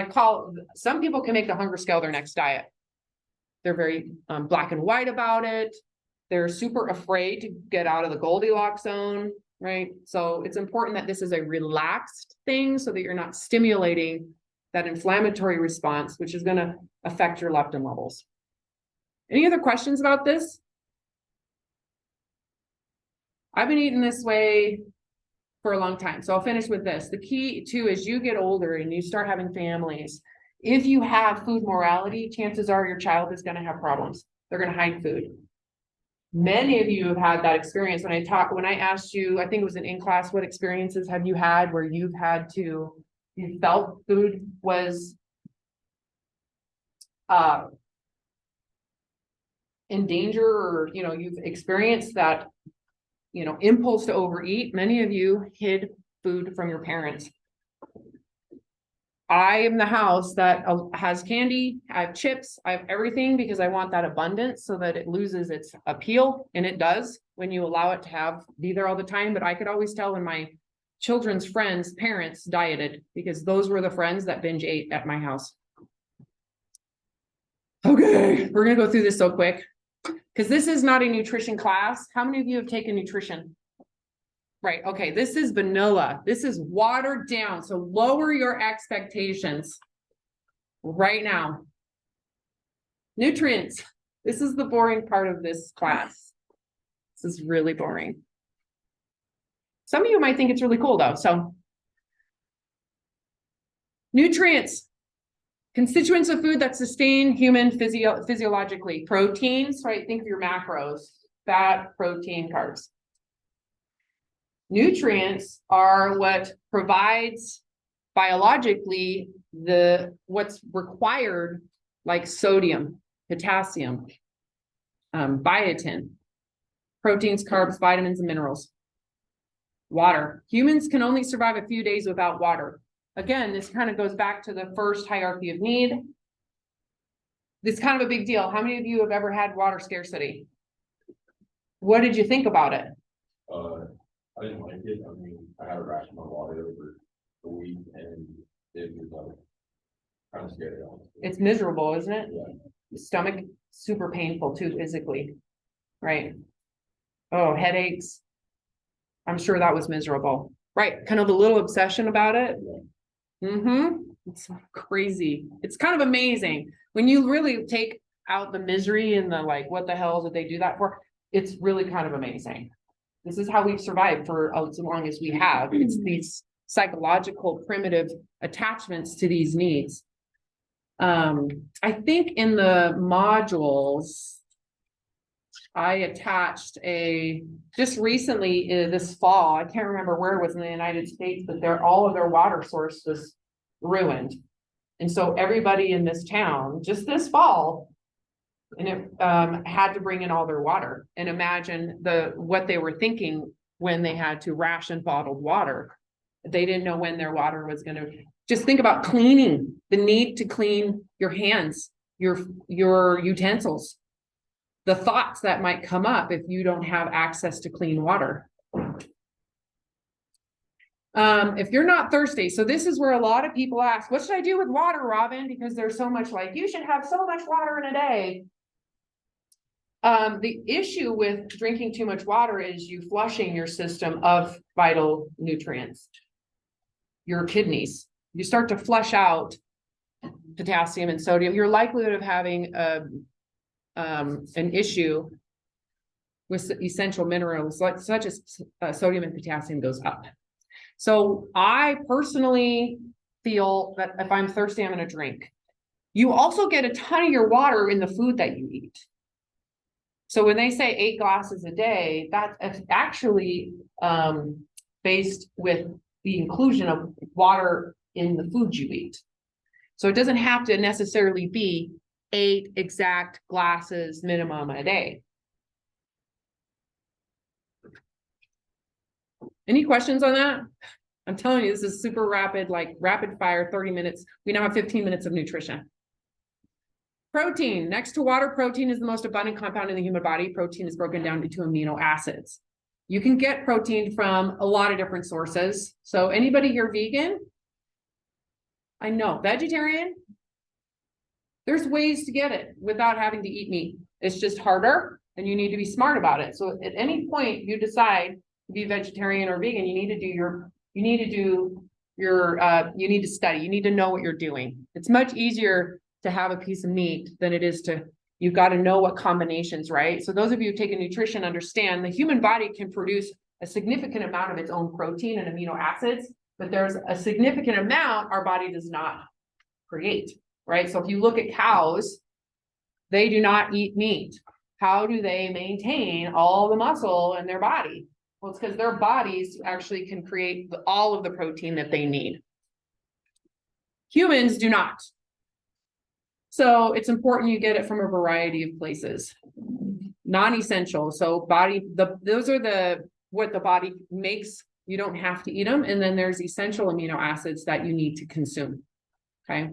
some people can make the hunger scale their next diet. They're very black and white about it. They're super afraid to get out of the Goldilocks zone, right? So it's important that this is a relaxed thing so that you're not stimulating that inflammatory response, which is going to affect your leptin levels. Any other questions about this? I've been eating this way for a long time. So I'll finish with this. The key too, as you get older and you start having families, if you have food morality, chances are your child is going to have problems. They're going to hide food. Many of you have had that experience. When I asked you, I think it was in class, what experiences have you had where you felt food was in danger, or you've experienced that impulse to overeat. Many of you hid food from your parents. I am the house that has candy, I have chips, I have everything because I want that abundance so that it loses its appeal, and it does when you allow it to be there all the time. But I could always tell when my children's friends' parents dieted because those were the friends that binge ate at my house. Okay, we're gonna go through this so quick because this is not a nutrition class. How many of you have taken nutrition? Right. Okay. This is vanilla. This is watered down. So lower your expectations right now. Nutrients. This is the boring part of this class. This is really boring. Some of you might think it's really cool though. So Nutrients. Constituents of food that sustain human physiologically. Proteins, right? Think of your macros, fat, protein, carbs. Nutrients are what provides biologically what's required, like sodium, potassium, biotin, proteins, carbs, vitamins, and minerals. Water. Humans can only survive a few days without water. Again, this kind of goes back to the first hierarchy of need. This is kind of a big deal. How many of you have ever had water scarcity? What did you think about it? I didn't like it. I mean, I had a ration of water over a week and it was kind of scary. It's miserable, isn't it? Yeah. Stomach, super painful too, physically, right? Oh, headaches. I'm sure that was miserable, right? Kind of a little obsession about it. It's crazy. It's kind of amazing when you really take out the misery and the like, what the hell did they do that for? It's really kind of amazing. This is how we've survived for as long as we have. It's these psychological primitive attachments to these needs. I think in the modules, I attached just recently this fall, I can't remember where it was in the United States, but all of their water source was ruined. And so everybody in this town, just this fall, and it had to bring in all their water. And imagine what they were thinking when they had to ration bottled water. They didn't know when their water was going to. Just think about cleaning, the need to clean your hands, your utensils, the thoughts that might come up if you don't have access to clean water. If you're not thirsty, so this is where a lot of people ask, what should I do with water, Robin? Because there's so much like, you should have so much water in a day. The issue with drinking too much water is you flushing your system of vital nutrients, your kidneys. You start to flush out potassium and sodium. Your likelihood of having an issue with essential minerals such as sodium and potassium goes up. So I personally feel that if I'm thirsty, I'm going to drink. You also get a ton of your water in the food that you eat. So when they say 8 glasses a day, that's actually based with the inclusion of water in the food you eat. So it doesn't have to necessarily be 8 exact glasses minimum a day. Any questions on that? I'm telling you, this is super rapid, like rapid fire, 30 minutes. We now have 15 minutes of nutrition. Protein. Next to water, protein is the most abundant compound in the human body. Protein is broken down into amino acids. You can get protein from a lot of different sources. So anybody here vegan? I know. Vegetarian? There's ways to get it without having to eat meat. It's just harder and you need to be smart about it. So at any point you decide to be vegetarian or vegan, you need to study. You need to know what you're doing. It's much easier to have a piece of meat than it is you've got to know what combinations, right? So those of you who take nutrition understand the human body can produce a significant amount of its own protein and amino acids, but there's a significant amount our body does not create, right? So if you look at cows, they do not eat meat. How do they maintain all the muscle in their body? Well, it's because their bodies actually can create all of the protein that they need. Humans do not. So it's important you get it from a variety of places. Non-essential. So those are what the body makes. You don't have to eat them. And then there's essential amino acids that you need to consume. Okay.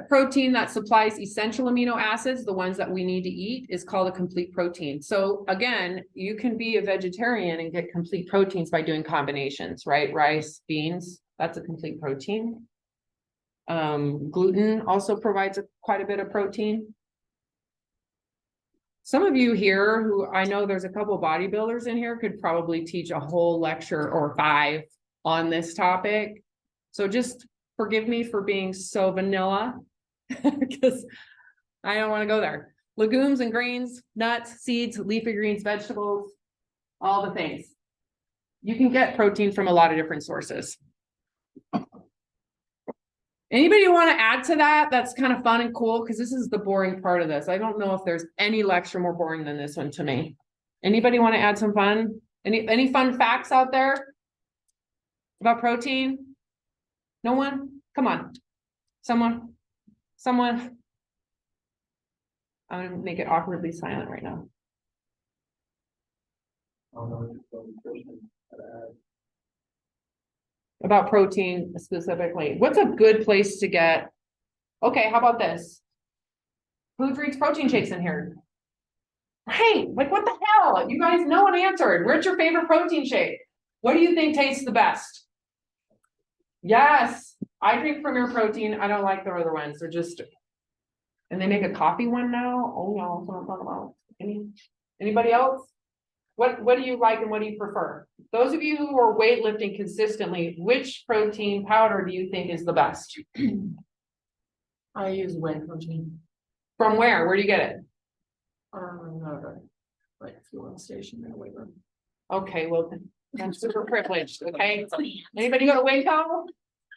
Protein that supplies essential amino acids, the ones that we need to eat, is called a complete protein. So again, you can be a vegetarian and get complete proteins by doing combinations, right? Rice, beans, that's a complete protein. Gluten also provides quite a bit of protein. Some of you here who I know there's a couple of bodybuilders in here could probably teach a whole lecture or 5 on this topic. So just forgive me for being so vanilla because I don't want to go there. Legumes and grains, nuts, seeds, leafy greens, vegetables, all the things. You can get protein from a lot of different sources. Anybody want to add to that? That's kind of fun and cool because this is the boring part of this. I don't know if there's any lecture more boring than this one to me. Anybody want to add some fun? Any fun facts out there about protein? No one? Come on. Someone? I'm gonna make it awkwardly silent right now. I don't know if it's the person that I had. About protein specifically. What's a good place to get? Okay, how about this? Who drinks protein shakes in here? Right, like what the hell? You guys, no one answered. Where's your favorite protein shake? What do you think tastes the best? Yes, I drink Premier Protein. I don't like the other ones. They're just, and they make a coffee one now. Oh no, that's what I'm talking about. Anybody else? What do you like and what do you prefer? Those of you who are weightlifting consistently, which protein powder do you think is the best? I use whey protein. From where? Where do you get it? Like fueling station in a weight room. Okay, well, I'm super privileged, okay? Anybody go to Waco?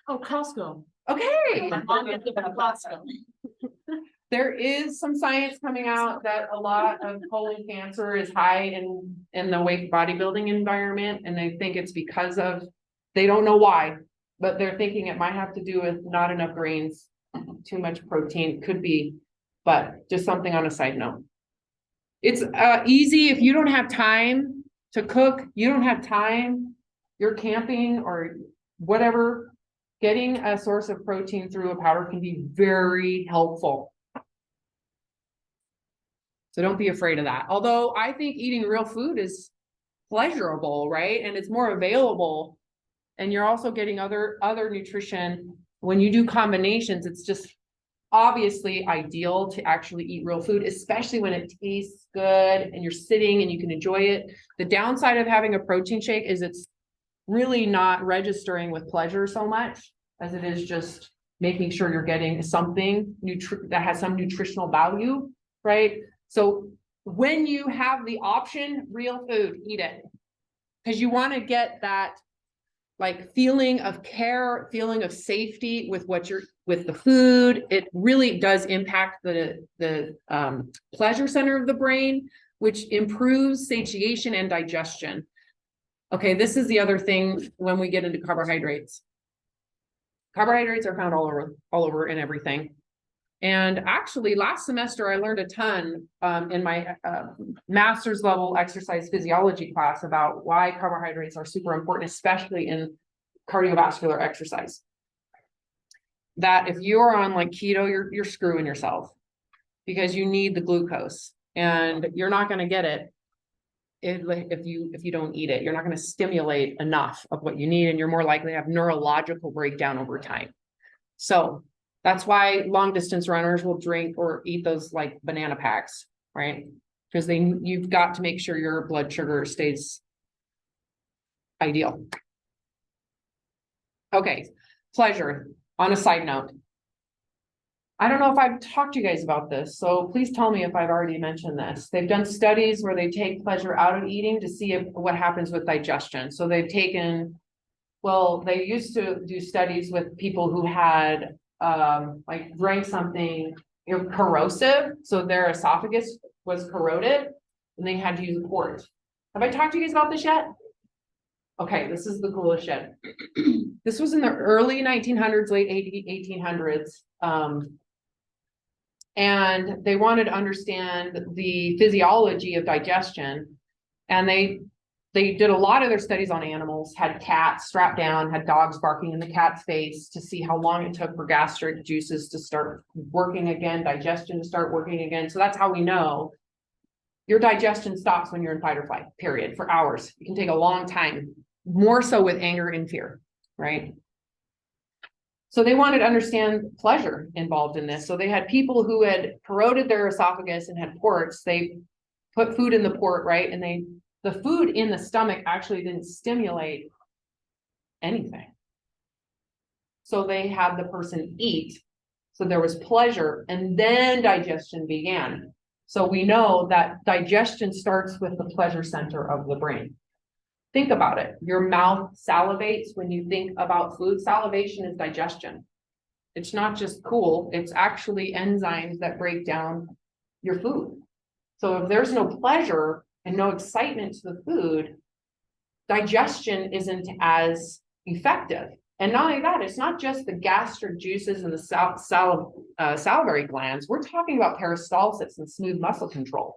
Oh, Costco. Okay. My mom gets it from Costco. There is some science coming out that a lot of colon cancer is high in the weight bodybuilding environment, and they think it's because of, they don't know why, but they're thinking it might have to do with not enough grains, too much protein, could be, but just something on a side note. It's easy if you don't have time to cook, you don't have time, you're camping or whatever, getting a source of protein through a powder can be very helpful. So don't be afraid of that. Although I think eating real food is pleasurable, right? And it's more available. And you're also getting other nutrition. When you do combinations, it's just obviously ideal to actually eat real food, especially when it tastes good and you're sitting and you can enjoy it. The downside of having a protein shake is it's really not registering with pleasure so much as it is just making sure you're getting something that has some nutritional value, right? So when you have the option, real food, eat it. Because you want to get that like feeling of care, feeling of safety with with the food. It really does impact the pleasure center of the brain, which improves satiation and digestion. Okay, this is the other thing when we get into carbohydrates. Carbohydrates are found all over in everything. And actually last semester, I learned a ton in my master's level exercise physiology class about why carbohydrates are super important, especially in cardiovascular exercise. That if you're on like keto, you're screwing yourself because you need the glucose and you're not going to get it if you don't eat it. You're not going to stimulate enough of what you need, and you're more likely to have neurological breakdown over time. So that's why long distance runners will drink or eat those like banana packs, right? Because you've got to make sure your blood sugar stays ideal. Okay, pleasure. On a side note, I don't know if I've talked to you guys about this, so please tell me if I've already mentioned this. They've done studies where they take pleasure out of eating to see what happens with digestion. So they've taken, well, they used to do studies with people who had like drank something corrosive, so their esophagus was corroded, and they had to use port. Have I talked to you guys about this yet? Okay, this is the coolest shit. This was in the early 1900s, late 1800s. And they wanted to understand the physiology of digestion. And they did a lot of their studies on animals, had cats strapped down, had dogs barking in the cat's face to see how long it took for gastric juices to start working again, digestion to start working again. So that's how we know your digestion stops when you're in fight or flight, period, for hours. It can take a long time, more so with anger and fear, right? So they wanted to understand pleasure involved in this. So they had people who had corroded their esophagus and had ports. They put food in the port, right? And the food in the stomach actually didn't stimulate anything. So they had the person eat. So there was pleasure, and then digestion began. So we know that digestion starts with the pleasure center of the brain. Think about it. Your mouth salivates when you think about food. Salivation is digestion. It's not just cool, it's actually enzymes that break down your food. So if there's no pleasure and no excitement to the food, digestion isn't as effective. And not only that, it's not just the gastric juices and the salivary glands. We're talking about peristalsis and smooth muscle control.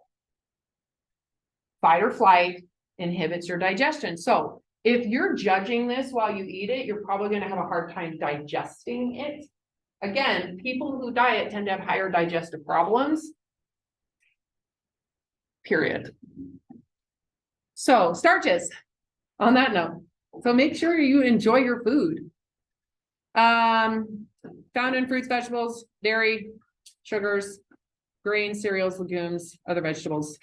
Fight or flight inhibits your digestion. So if you're judging this while you eat it, you're probably going to have a hard time digesting it. Again, people who diet tend to have higher digestive problems. Period. So starches, on that note. So make sure you enjoy your food. Found in fruits, vegetables, dairy, sugars, grains, cereals, legumes, other vegetables.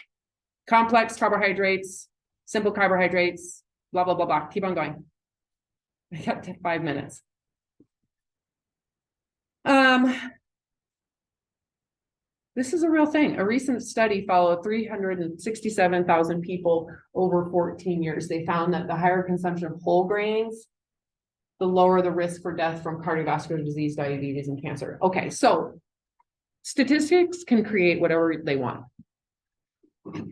Complex carbohydrates, simple carbohydrates, blah, blah, blah, blah. Keep on going. I got 5 minutes. This is a real thing. A recent study followed 367,000 people over 14 years. They found that the higher consumption of whole grains, the lower the risk for death from cardiovascular disease, diabetes, and cancer. Okay, so statistics can create whatever they want.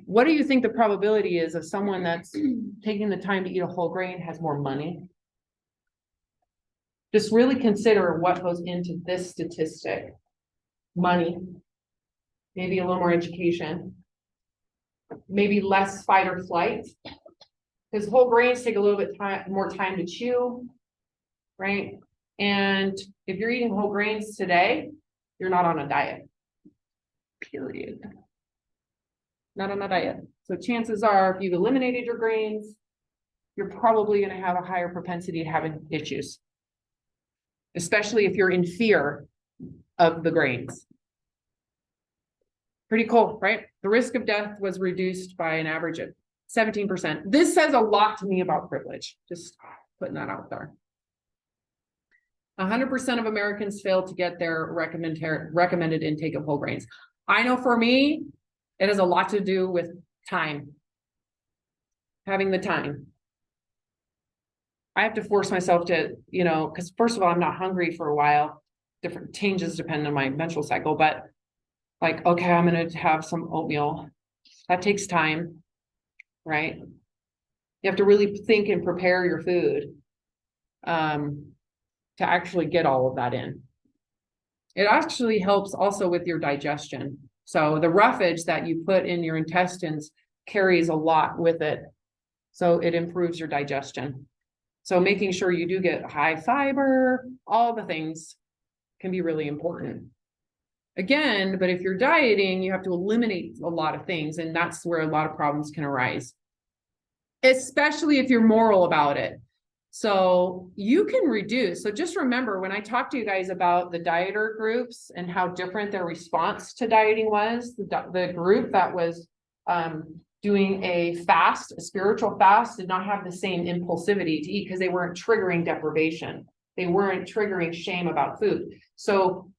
What do you think the probability is of someone that's taking the time to eat a whole grain has more money? Just really consider what goes into this statistic. Money, maybe a little more education, maybe less fight or flight, because whole grains take a little bit more time to chew, right? And if you're eating whole grains today, you're not on a diet, period. Not on a diet. So chances are, if you've eliminated your grains, you're probably going to have a higher propensity to having issues, especially if you're in fear of the grains. Pretty cool, right? The risk of death was reduced by an average of 17%. This says a lot to me about privilege. Just putting that out there. 100% of Americans fail to get their recommended intake of whole grains. I know for me, it has a lot to do with time. Having the time. I have to force myself to, because first of all, I'm not hungry for a while. Different changes depend on my menstrual cycle, but like, okay, I'm going to have some oatmeal. That takes time, right? You have to really think and prepare your food to actually get all of that in. It actually helps also with your digestion. So the roughage that you put in your intestines carries a lot with it. So it improves your digestion. So making sure you do get high fiber, all the things can be really important. Again, but if you're dieting, you have to eliminate a lot of things, and that's where a lot of problems can arise, especially if you're moral about it. So you can reduce. So just remember, when I talked to you guys about the dieter groups and how different their response to dieting was, the group that was doing a fast, a spiritual fast, did not have the same impulsivity to eat because they weren't triggering deprivation. They weren't triggering shame about food. So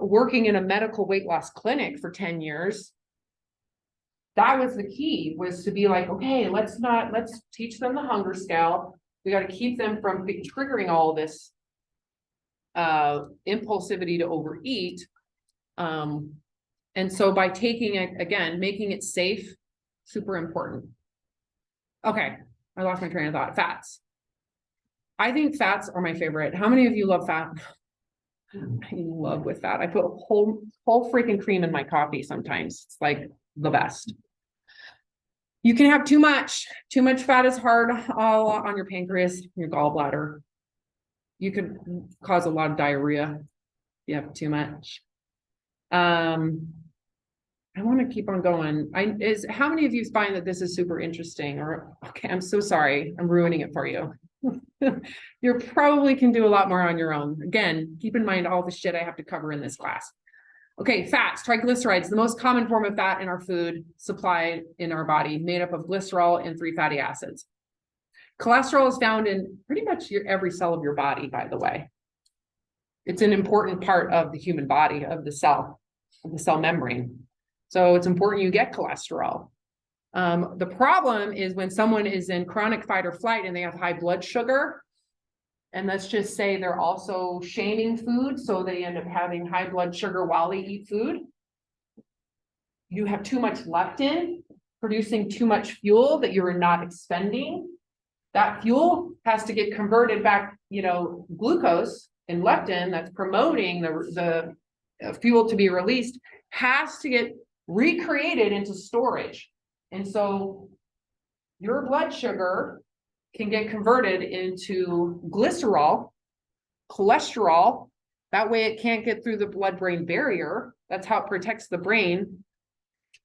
working in a medical weight loss clinic for 10 years, that was the key, was to be like, okay, let's teach them the hunger scale. We got to keep them from triggering all this impulsivity to overeat. And so by taking it, again, making it safe, super important. Okay, I lost my train of thought. Fats. I think fats are my favorite. How many of you love fat? I'm in love with fat. I put whole freaking cream in my coffee sometimes. It's like the best. You can have too much. Too much fat is hard all on your pancreas, your gallbladder. You could cause a lot of diarrhea if you have too much. I want to keep on going. How many of you find that this is super interesting? Or okay, I'm so sorry, I'm ruining it for you. You probably can do a lot more on your own. Again, keep in mind all the shit I have to cover in this class. Okay, fats, triglycerides, the most common form of fat in our food supply in our body, made up of glycerol and 3 fatty acids. Cholesterol is found in pretty much every cell of your body, by the way. It's an important part of the human body, of the cell membrane. So it's important you get cholesterol. The problem is when someone is in chronic fight or flight and they have high blood sugar, and let's just say they're also shaming food, so they end up having high blood sugar while they eat food. You have too much leptin, producing too much fuel that you're not expending. That fuel has to get converted back, glucose and leptin that's promoting the fuel to be released has to get recreated into storage. And so your blood sugar can get converted into glycerol, cholesterol. That way it can't get through the blood-brain barrier. That's how it protects the brain.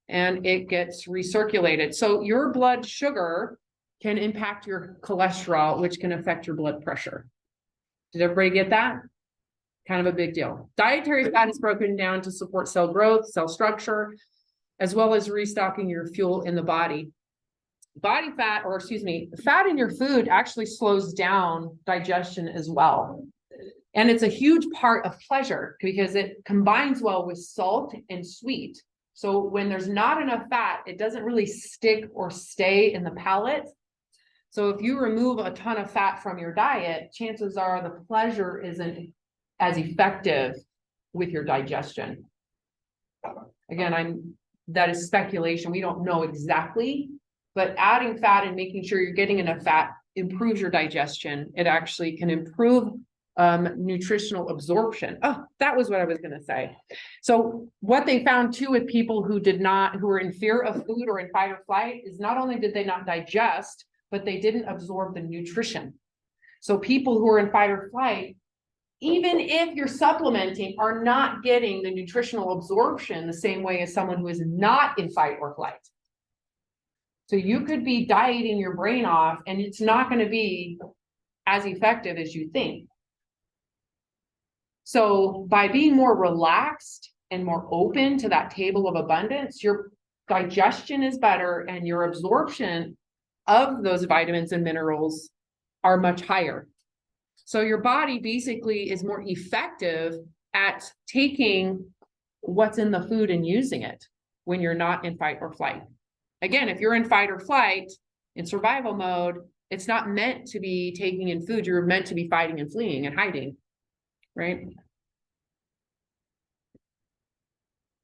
And it gets recirculated. So your blood sugar can impact your cholesterol, which can affect your blood pressure. Did everybody get that? Kind of a big deal. Dietary fat is broken down to support cell growth, cell structure, as well as restocking your fuel in the body. Body fat, or excuse me, fat in your food actually slows down digestion as well. And it's a huge part of pleasure because it combines well with salt and sweet. So when there's not enough fat, it doesn't really stick or stay in the palate. So if you remove a ton of fat from your diet, chances are the pleasure isn't as effective with your digestion. Again, that is speculation. We don't know exactly, but adding fat and making sure you're getting enough fat improves your digestion. It actually can improve nutritional absorption. Oh, that was what I was going to say. So what they found too with people who were in fear of food or in fight or flight is not only did they not digest, but they didn't absorb the nutrition. So people who are in fight or flight, even if you're supplementing, are not getting the nutritional absorption the same way as someone who is not in fight or flight. So you could be dieting your brain off and it's not going to be as effective as you think. So by being more relaxed and more open to that table of abundance, your digestion is better and your absorption of those vitamins and minerals are much higher. So your body basically is more effective at taking what's in the food and using it when you're not in fight or flight. Again, if you're in fight or flight, in survival mode, it's not meant to be taking in food. You're meant to be fighting and fleeing and hiding, right?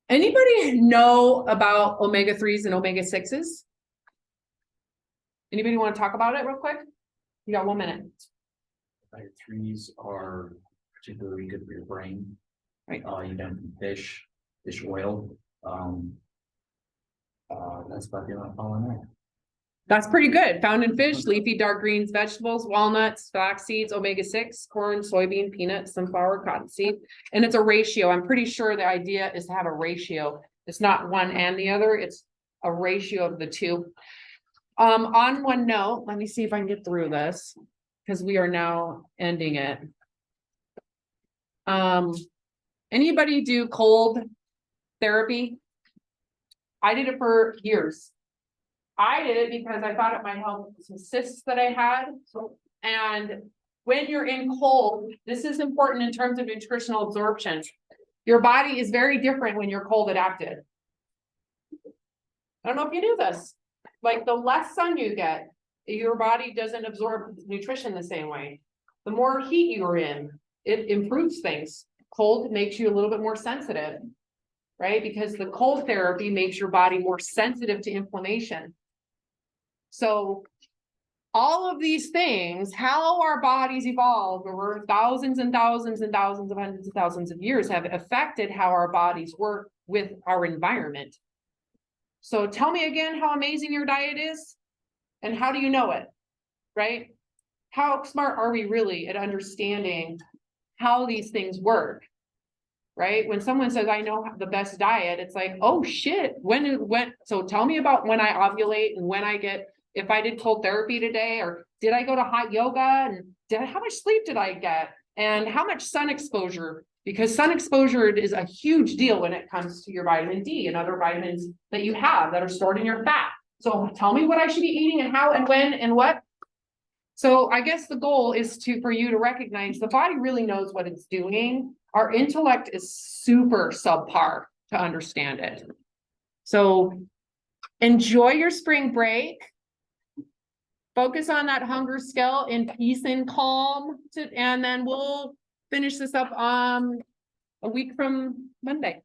Anybody know about omega-3s and omega-6s? Anybody want to talk about it real quick? You got 1 minute. Omega-3s are particularly good for your brain. Right. You get fish oil. That's about the only all in there. That's pretty good. Found in fish, leafy, dark greens, vegetables, walnuts, flax seeds, omega-6, corn, soybean, peanut, sunflower, cottonseed. And it's a ratio. I'm pretty sure the idea is to have a ratio. It's not one and the other. It's a ratio of the two. On one note, let me see if I can get through this because we are now ending it. Anybody do cold therapy? I did it for years. I did it because I thought it might help some cysts that I had. And when you're in cold, this is important in terms of nutritional absorption. Your body is very different when you're cold adapted. I don't know if you knew this. Like the less sun you get, your body doesn't absorb nutrition the same way. The more heat you're in, it improves things. Cold makes you a little bit more sensitive, right? Because the cold therapy makes your body more sensitive to inflammation. So all of these things, how our bodies evolved over thousands and thousands and thousands of hundreds of thousands of years have affected how our bodies work with our environment. So tell me again how amazing your diet is and how do you know it, right? How smart are we really at understanding how these things work, right? When someone says, I know the best diet, it's like, oh shit, so tell me about when I ovulate and when I get, if I did cold therapy today, or did I go to hot yoga and how much sleep did I get? And how much sun exposure? Because sun exposure is a huge deal when it comes to your vitamin D and other vitamins that you have that are stored in your fat. So tell me what I should be eating and how and when and what. So I guess the goal is for you to recognize the body really knows what it's doing. Our intellect is super subpar to understand it. So Enjoy your spring break. Focus on that hunger skill in peace and calm, and then we'll finish this up a week from Monday.